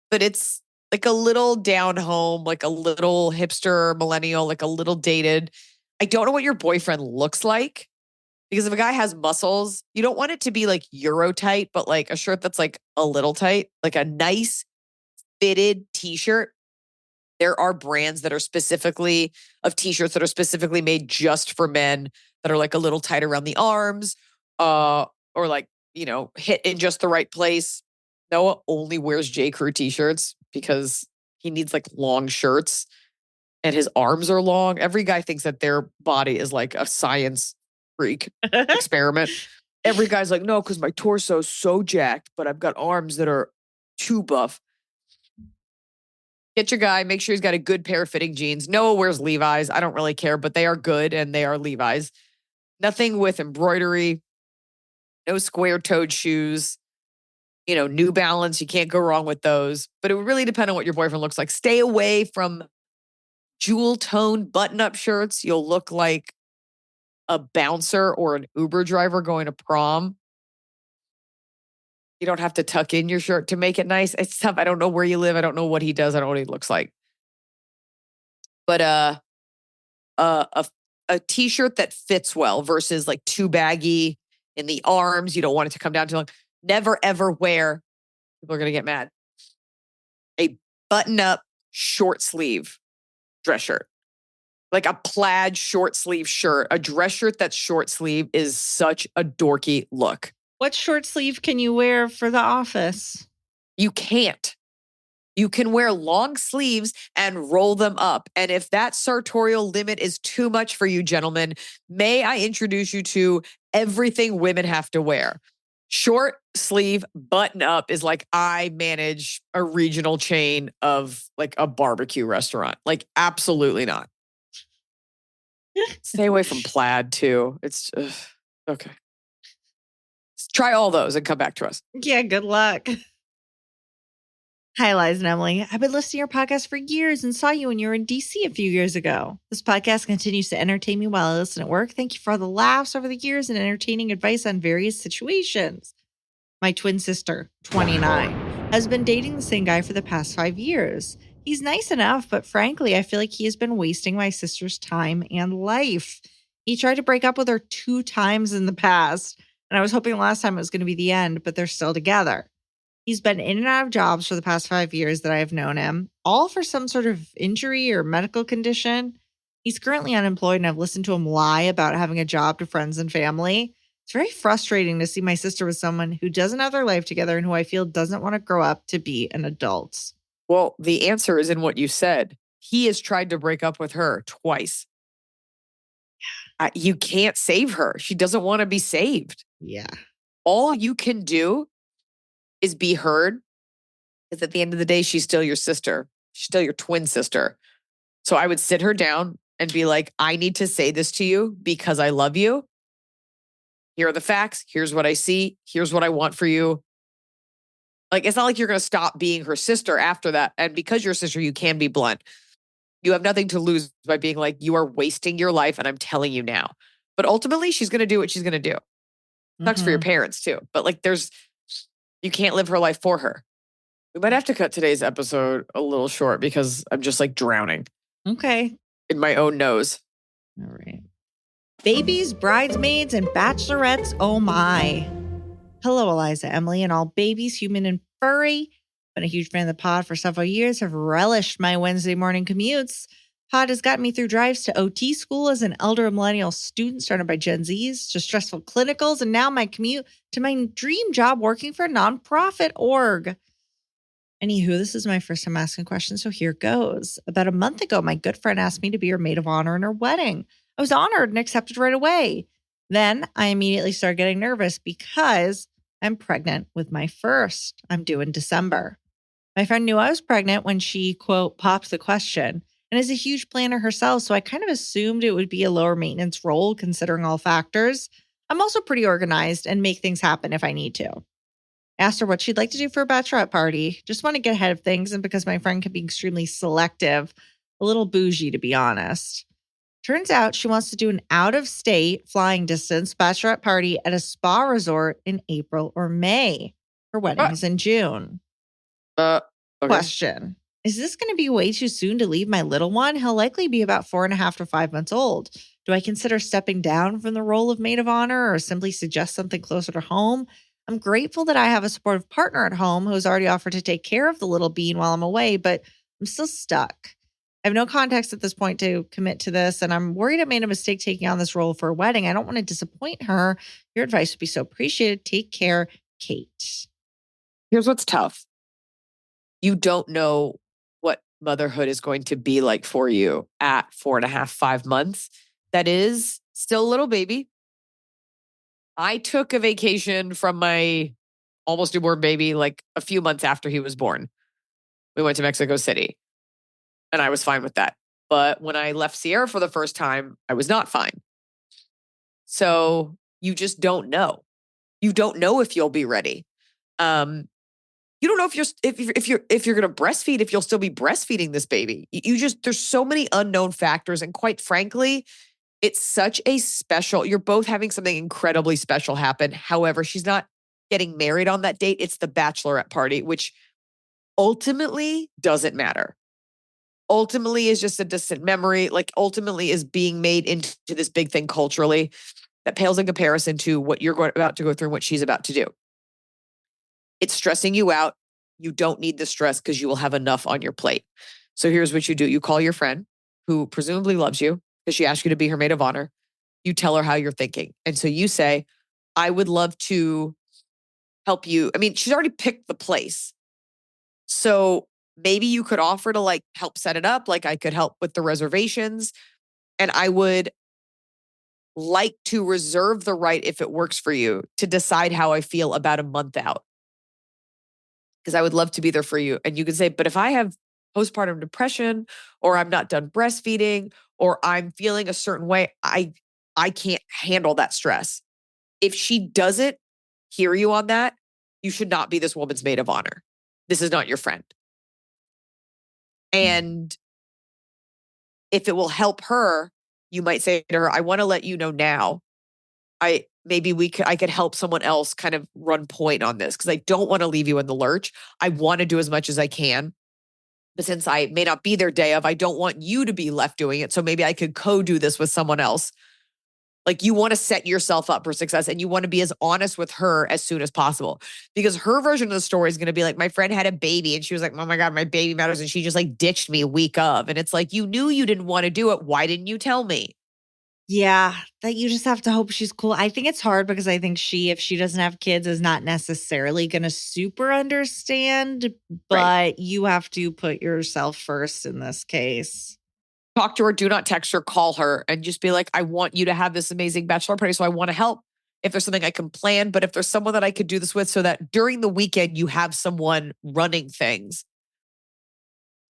but it's like a little down home, like a little hipster millennial, like a little dated. I don't know what your boyfriend looks like, because if a guy has muscles, you don't want it to be like Euro tight, but like a shirt that's like a little tight, like a nice fitted t-shirt. There are brands that are specifically of t-shirts that are specifically made just for men that are like a little tight around the arms, or like, hit in just the right place. Noah only wears J. Crew t-shirts because he needs like long shirts and his arms are long. Every guy thinks that their body is like a science freak experiment. Every guy's like, no, because my torso's so jacked, but I've got arms that are too buff. Get your guy, make sure he's got a good pair of fitting jeans. Noah wears Levi's. I don't really care, but they are good and they are Levi's. Nothing with embroidery, no square-toed shoes. New Balance, you can't go wrong with those. But it would really depend on what your boyfriend looks like. Stay away from jewel-toned button-up shirts. You'll look like a bouncer or an Uber driver going to prom. You don't have to tuck in your shirt to make it nice. It's tough. I don't know where you live. I don't know what he does. I don't know what he looks like. But a t-shirt that fits well versus like too baggy in the arms. You don't want it to come down too long. Never ever wear, people are going to get mad, a button-up short sleeve dress shirt. Like a plaid short sleeve shirt. A dress shirt that's short sleeve is such a dorky look. What short sleeve can you wear for the office? You can't. You can wear long sleeves and roll them up. And if that sartorial limit is too much for you, gentlemen, may I introduce you to everything women have to wear. Short sleeve button up is like I manage a regional chain of like a barbecue restaurant. Like absolutely not. Stay away from plaid too. It's okay. Try all those and come back to us. Yeah, good luck. Hi, Liza and Emily. I've been listening to your podcast for years and saw you when you were in DC a few years ago. This podcast continues to entertain me while I listen at work. Thank you for all the laughs over the years and entertaining advice on various situations. My twin sister, 29, has been dating the same guy for the past 5 years. He's nice enough, but frankly, I feel like he has been wasting my sister's time and life. He tried to break up with her 2 times in the past, and I was hoping last time it was going to be the end, but they're still together. He's been in and out of jobs for the past 5 years that I have known him, all for some sort of injury or medical condition. He's currently unemployed, and I've listened to him lie about having a job to friends and family. It's very frustrating to see my sister with someone who doesn't have their life together and who I feel doesn't want to grow up to be an adult. Well, the answer is in what you said. He has tried to break up with her twice. You can't save her. She doesn't want to be saved. Yeah. All you can do is be heard. Because at the end of the day, she's still your sister. She's still your twin sister. So I would sit her down and be like, I need to say this to you because I love you. Here are the facts. Here's what I see. Here's what I want for you. Like, it's not like you're going to stop being her sister after that. And because you're a sister, you can be blunt. You have nothing to lose by being like, you are wasting your life and I'm telling you now. But ultimately, she's going to do what she's going to do. Sucks for your parents too. But like, you can't live her life for her. We might have to cut today's episode a little short because I'm just like drowning. Okay. In my own nose. All right. Babies, bridesmaids, and bachelorettes, oh my. Hello, Iliza, Emily, and all babies, human and furry. Been a huge fan of the pod for several years, have relished my Wednesday morning commutes. Pod has gotten me through drives to OT school as an elder millennial student started by Gen Zs, to stressful clinicals, and now my commute to my dream job working for a nonprofit org. Anywho, this is my first time asking questions, so here goes. About a month ago, my good friend asked me to be her maid of honor in her wedding. I was honored and accepted right away. Then I immediately started getting nervous because I'm pregnant with my first. I'm due in December. My friend knew I was pregnant when she, quote, popped the question, and is a huge planner herself, so I kind of assumed it would be a lower maintenance role considering all factors. I'm also pretty organized and make things happen if I need to. Asked her what she'd like to do for a bachelorette party. Just want to get ahead of things, and because my friend can be extremely selective, a little bougie to be honest. Turns out she wants to do an out-of-state flying distance bachelorette party at a spa resort in April or May. Her wedding is in June. Okay. Question. Is this going to be way too soon to leave my little one? He'll likely be about 4.5 to 5 months old. Do I consider stepping down from the role of maid of honor or simply suggest something closer to home? I'm grateful that I have a supportive partner at home who has already offered to take care of the little bean while I'm away, but I'm still stuck. I have no context at this point to commit to this, and I'm worried I made a mistake taking on this role for a wedding. I don't want to disappoint her. Your advice would be so appreciated. Take care, Kate. Here's what's tough. You don't know what motherhood is going to be like for you at 4.5, 5 months. That is still a little baby. I took a vacation from my almost newborn baby like a few months after he was born. We went to Mexico City. And I was fine with that. But when I left Sierra for the first time, I was not fine. So you just don't know. You don't know if you'll be ready. You don't know if you're going to breastfeed, if you'll still be breastfeeding this baby. There's so many unknown factors. And quite frankly, it's such a special, you're both having something incredibly special happen. However, she's not getting married on that date. It's the bachelorette party, which ultimately doesn't matter. Ultimately is just a distant memory, like ultimately is being made into this big thing culturally that pales in comparison to what you're about to go through and what she's about to do. It's stressing you out. You don't need the stress because you will have enough on your plate. So here's what you do. You call your friend who presumably loves you because she asked you to be her maid of honor. You tell her how you're thinking. And so you say, I would love to help you. I mean, she's already picked the place. So maybe you could offer to like help set it up. Like I could help with the reservations. And I would like to reserve the right, if it works for you, to decide how I feel about a month out. Because I would love to be there for you. And you can say, but if I have postpartum depression or I'm not done breastfeeding or I'm feeling a certain way, I can't handle that stress. If she doesn't hear you on that, you should not be this woman's maid of honor. This is not your friend. And if it will help her, you might say to her, I want to let you know now. I could help someone else kind of run point on this because I don't want to leave you in the lurch. I want to do as much as I can. But since I may not be there day of, I don't want you to be left doing it. So maybe I could co-do this with someone else. Like you want to set yourself up for success and you want to be as honest with her as soon as possible because her version of the story is going to be like, my friend had a baby and she was like, oh my God, my baby matters. And she just like ditched me a week of. And it's like, you knew you didn't want to do it. Why didn't you tell me? Yeah, that you just have to hope she's cool. I think it's hard because I think if she doesn't have kids, is not necessarily going to super understand, but Right. you have to put yourself first in this case. Talk to her, do not text her, call her, and just be like, I want you to have this amazing bachelor party, so I want to help. If there's something I can plan, but if there's someone that I could do this with so that during the weekend you have someone running things.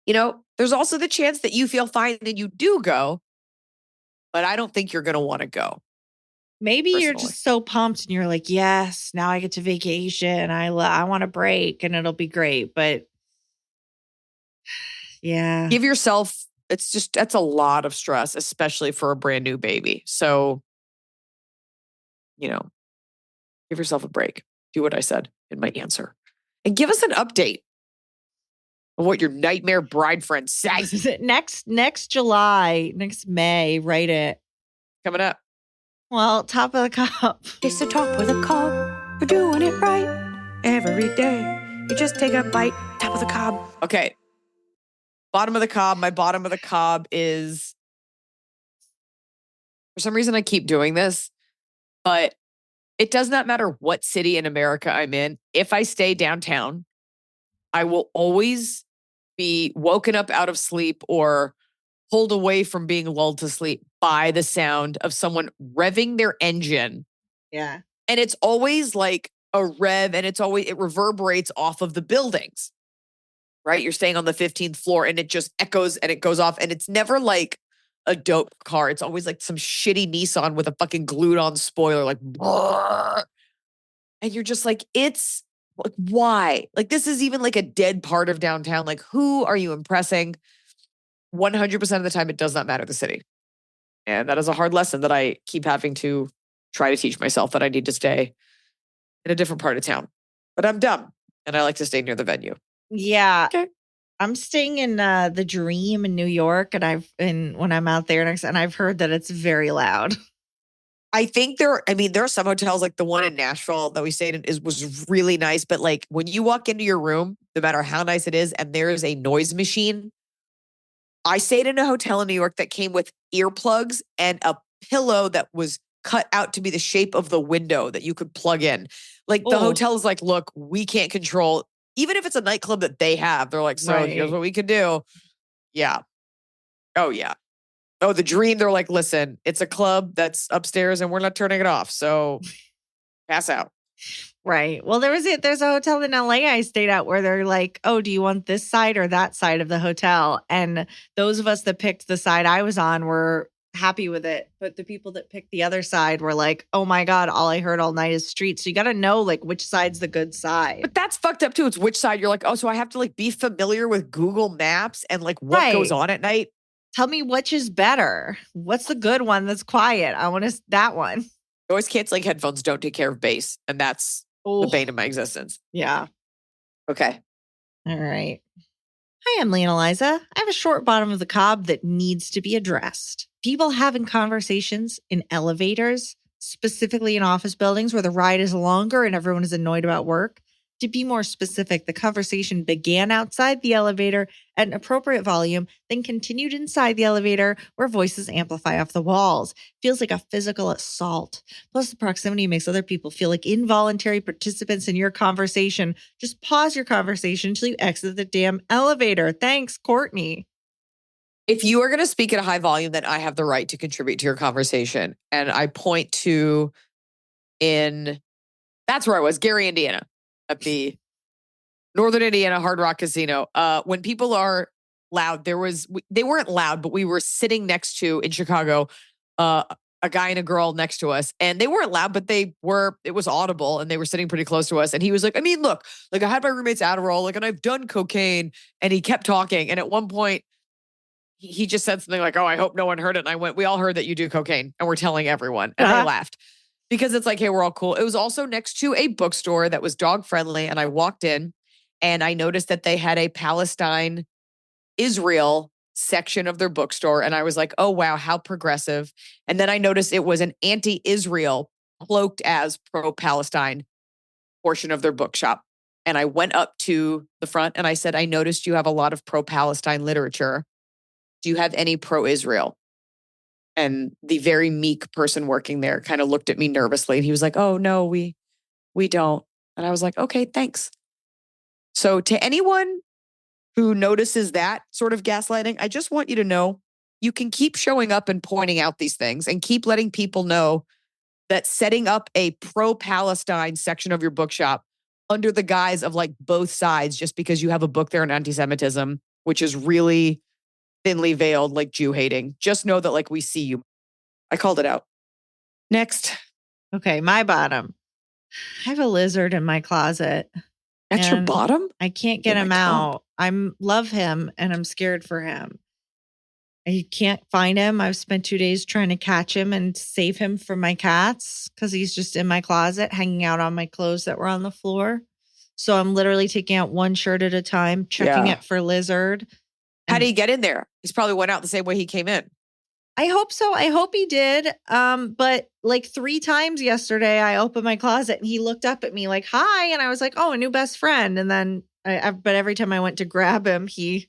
You know, there's also the chance that you feel fine and you do go, but I don't think you're going to want to go. Maybe you're Personally. just so pumped and you're like, yes, now I get to vacation. I want a break and it'll be great. But yeah, Give yourself, that's a lot of stress, especially for a brand new baby. So, you know, give yourself a break. Do what I said in my answer. And give us an update of what your nightmare bride friend says. next July, next May, write it. Coming up. Well, top of the cup. It's the top of the cob. We're doing it right every day. You just take a bite, top of the cob. Okay. Bottom of the cob. My bottom of the cob is, for some reason I keep doing this, but it does not matter what city in America I'm in. If I stay downtown, I will always be woken up out of sleep or pulled away from being lulled to sleep by the sound of someone revving their engine. Yeah. And it's always like a rev and it reverberates off of the buildings, right? You're staying on the 15th floor and it just echoes and it goes off. And it's never like a dope car. It's always like some shitty Nissan with a fucking glued on spoiler, like, "Brrr." And you're just like, it's like, why? Like, this is even like a dead part of downtown. Like, who are you impressing? 100% of the time, it does not matter the city. And that is a hard lesson that I keep having to try to teach myself, that I need to stay in a different part of town. But I'm dumb and I like to stay near the venue. Yeah. Okay. I'm staying in the Dream in New York, and when I'm out there and I've heard that it's very loud. I think there are some hotels like the one in Nashville that we stayed in was really nice. But like when you walk into your room, no matter how nice it is, and there is a noise machine. I stayed in a hotel in New York that came with earplugs and a pillow that was cut out to be the shape of the window that you could plug in. Like the Oh. hotel is like, look, we can't control, even if it's a nightclub that they have, they're like, so here's Right. what we can do. Yeah. Oh, yeah. Oh, the Dream, they're like, listen, it's a club that's upstairs and we're not turning it off. So pass out. Right. Well, there's a hotel in LA I stayed at where they're like, oh, do you want this side or that side of the hotel? And those of us that picked the side I was on were happy with it. But the people that picked the other side were like, oh my God, all I heard all night is street. So you got to know like which side's the good side. But that's fucked up too. It's which side you're like, oh, so I have to like be familiar with Google Maps and like what goes on at night. Tell me which is better. What's the good one that's quiet? I want that one. Noise canceling headphones don't take care of bass. And that's the bane of my existence. Yeah. Okay. All right. Hi, Emily and Eliza. I have a short bottom of the cob that needs to be addressed. People having conversations in elevators, specifically in office buildings where the ride is longer and everyone is annoyed about work. To be more specific, the conversation began outside the elevator at an appropriate volume, then continued inside the elevator where voices amplify off the walls. Feels like a physical assault. Plus, the proximity makes other people feel like involuntary participants in your conversation. Just pause your conversation until you exit the damn elevator. Thanks, Courtney. If you are going to speak at a high volume, then I have the right to contribute to your conversation. And I point to that's where I was, Gary, Indiana. At the Northern Indiana Hard Rock Casino. When people are loud, they weren't loud, but we were sitting next to, in Chicago, a guy and a girl next to us. And they weren't loud, but it was audible and they were sitting pretty close to us. And he was like, I mean, look, like I had my roommate's Adderall, like, and I've done cocaine. And he kept talking. And at one point, he just said something like, oh, I hope no one heard it. And I went, we all heard that you do cocaine and we're telling everyone. And they laughed. Because it's like, hey, we're all cool. It was also next to a bookstore that was dog friendly. And I walked in and I noticed that they had a Palestine, Israel section of their bookstore. And I was like, oh, wow, how progressive. And then I noticed it was an anti-Israel cloaked as pro-Palestine portion of their bookshop. And I went up to the front and I said, I noticed you have a lot of pro-Palestine literature. Do you have any pro-Israel? And the very meek person working there kind of looked at me nervously. And he was like, oh, no, we don't. And I was like, okay, thanks. So to anyone who notices that sort of gaslighting, I just want you to know you can keep showing up and pointing out these things and keep letting people know that setting up a pro-Palestine section of your bookshop under the guise of like both sides, just because you have a book there on anti-Semitism, which is really thinly veiled, like Jew hating. Just know that like we see you. I called it out. Next. Okay, my bottom. I have a lizard in my closet. That's your bottom? I can't get him out. I love him and I'm scared for him. I can't find him. I've spent 2 days trying to catch him and save him from my cats because he's just in my closet, hanging out on my clothes that were on the floor. So I'm literally taking out one shirt at a time, checking it for lizard. How did he get in there? He's probably went out the same way he came in. I hope so. I hope he did. But like 3 times yesterday, I opened my closet and he looked up at me like, hi. And I was like, oh, a new best friend. And then, but every time I went to grab him, he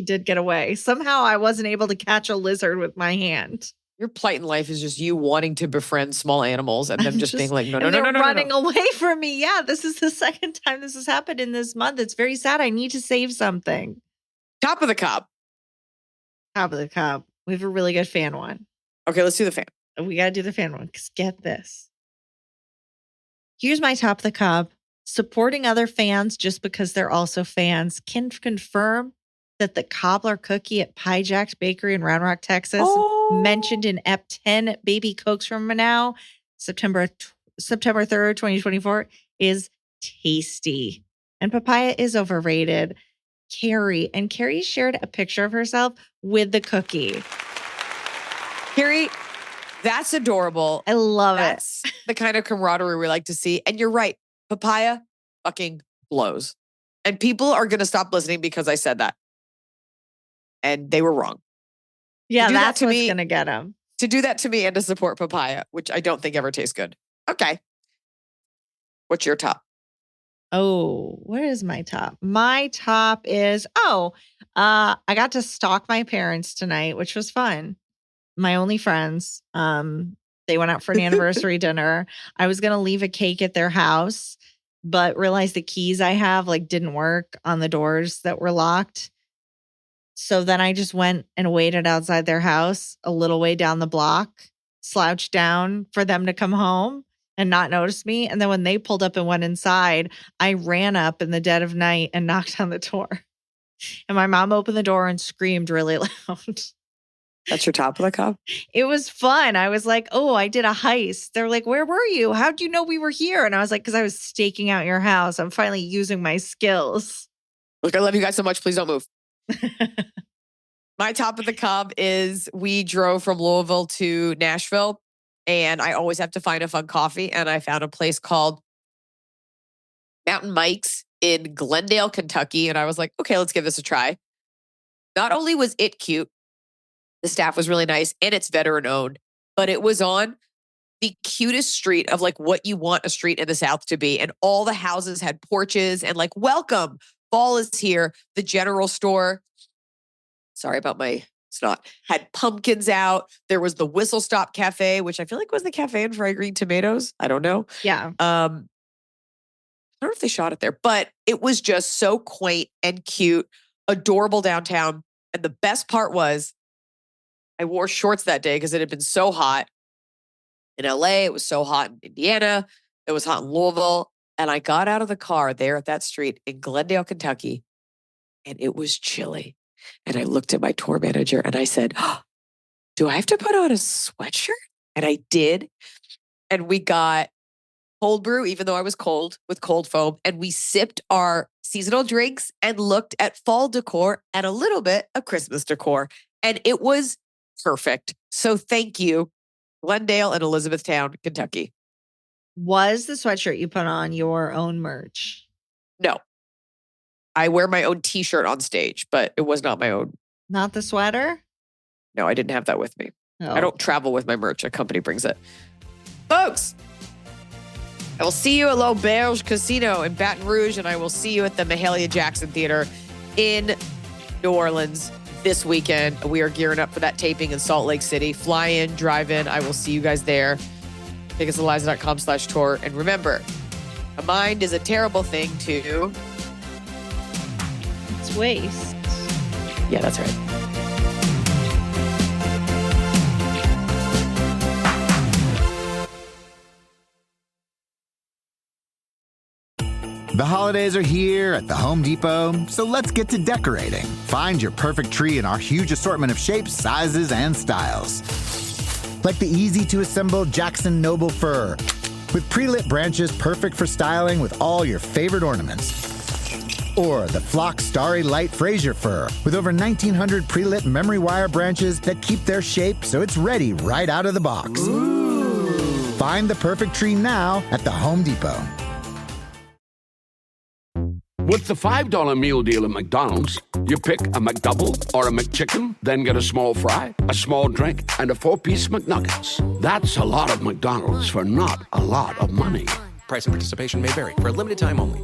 did get away. Somehow I wasn't able to catch a lizard with my hand. Your plight in life is just you wanting to befriend small animals and them just being like, no, running away from me. Yeah, this is the second time this has happened in this month. It's very sad. I need to save something. Top of the cob. Top of the cob. We have a really good fan one. Okay, let's do the fan. We got to do the fan one because get this. Here's my top of the cob. Supporting other fans just because they're also fans can confirm that the cobbler cookie at Pie Jack's Bakery in Round Rock, Texas, mentioned in EP 10 Baby Cokes from Manaus, September 3rd, 2024, is tasty. And papaya is overrated. Carrie shared a picture of herself with the cookie. Carrie, that's adorable. I love That's the kind of camaraderie we like to see. And you're right. Papaya fucking blows. And people are going to stop listening because I said that. And they were wrong. Yeah, that's what's going to get them. To do that to me and to support papaya, which I don't think ever tastes good. Okay. What's your top? Oh, what is my top? My top is, I got to stalk my parents tonight, which was fun. My only friends. They went out for an anniversary dinner. I was going to leave a cake at their house, but realized the keys I have didn't work on the doors that were locked. So then I just went and waited outside their house a little way down the block, slouched down for them to come home. and not notice me. And then when they pulled up and went inside, I ran up in the dead of night and knocked on the door. And my mom opened the door and screamed really loud. That's your top of the cup? It was fun. I was like, oh, I did a heist. They're like, where were you? How'd you know we were here? And I was like, because I was staking out your house. I'm finally using my skills. Look, I love you guys so much. Please don't move. My top of the cup is we drove from Louisville to Nashville, and I always have to find a fun coffee. And I found a place called Mountain Mike's in Glendale, Kentucky. And I was like, okay, let's give this a try. Not only was it cute, the staff was really nice, and it's veteran owned, but it was on the cutest street of like what you want a street in the South to be. And all the houses had porches and like, welcome, fall is here. The general store, sorry about my snot, had pumpkins out. There was the Whistle Stop Cafe, which I feel like was the cafe in Fried Green Tomatoes. I don't know. Yeah. I don't know if they shot it there, but it was just so quaint and cute, adorable downtown. And the best part was I wore shorts that day because it had been so hot in LA. It was so hot in Indiana. It was hot in Louisville. And I got out of the car there at that street in Glendale, Kentucky, and it was chilly. And I looked at my tour manager and I said, oh, do I have to put on a sweatshirt? And I did. And we got cold brew, even though I was cold, with cold foam. And we sipped our seasonal drinks and looked at fall decor and a little bit of Christmas decor. And it was perfect. So thank you, Glendale and Elizabethtown, Kentucky. Was the sweatshirt you put on your own merch? No. I wear my own t-shirt on stage, but it was not my own. Not the sweater? No, I didn't have that with me. Oh. I don't travel with my merch. A company brings it. Folks, I will see you at L'Auberge Casino in Baton Rouge, and I will see you at the Mahalia Jackson Theater in New Orleans this weekend. We are gearing up for that taping in Salt Lake City. Fly in, drive in. I will see you guys there. Tickets at Iliza.com/tour. And remember, a mind is a terrible thing to... It's waste. Yeah, that's right. The holidays are here at the Home Depot, so let's get to decorating. Find your perfect tree in our huge assortment of shapes, sizes, and styles. Like the easy-to-assemble Jackson Noble Fir, with pre-lit branches perfect for styling with all your favorite ornaments. Or the Flock Starry Light Fraser Fir, with over 1,900 pre-lit memory wire branches that keep their shape so it's ready right out of the box. Ooh. Find the perfect tree now at the Home Depot. With the $5 meal deal at McDonald's, you pick a McDouble or a McChicken, then get a small fry, a small drink, and a 4-piece McNuggets. That's a lot of McDonald's for not a lot of money. Price and participation may vary. For a limited time only.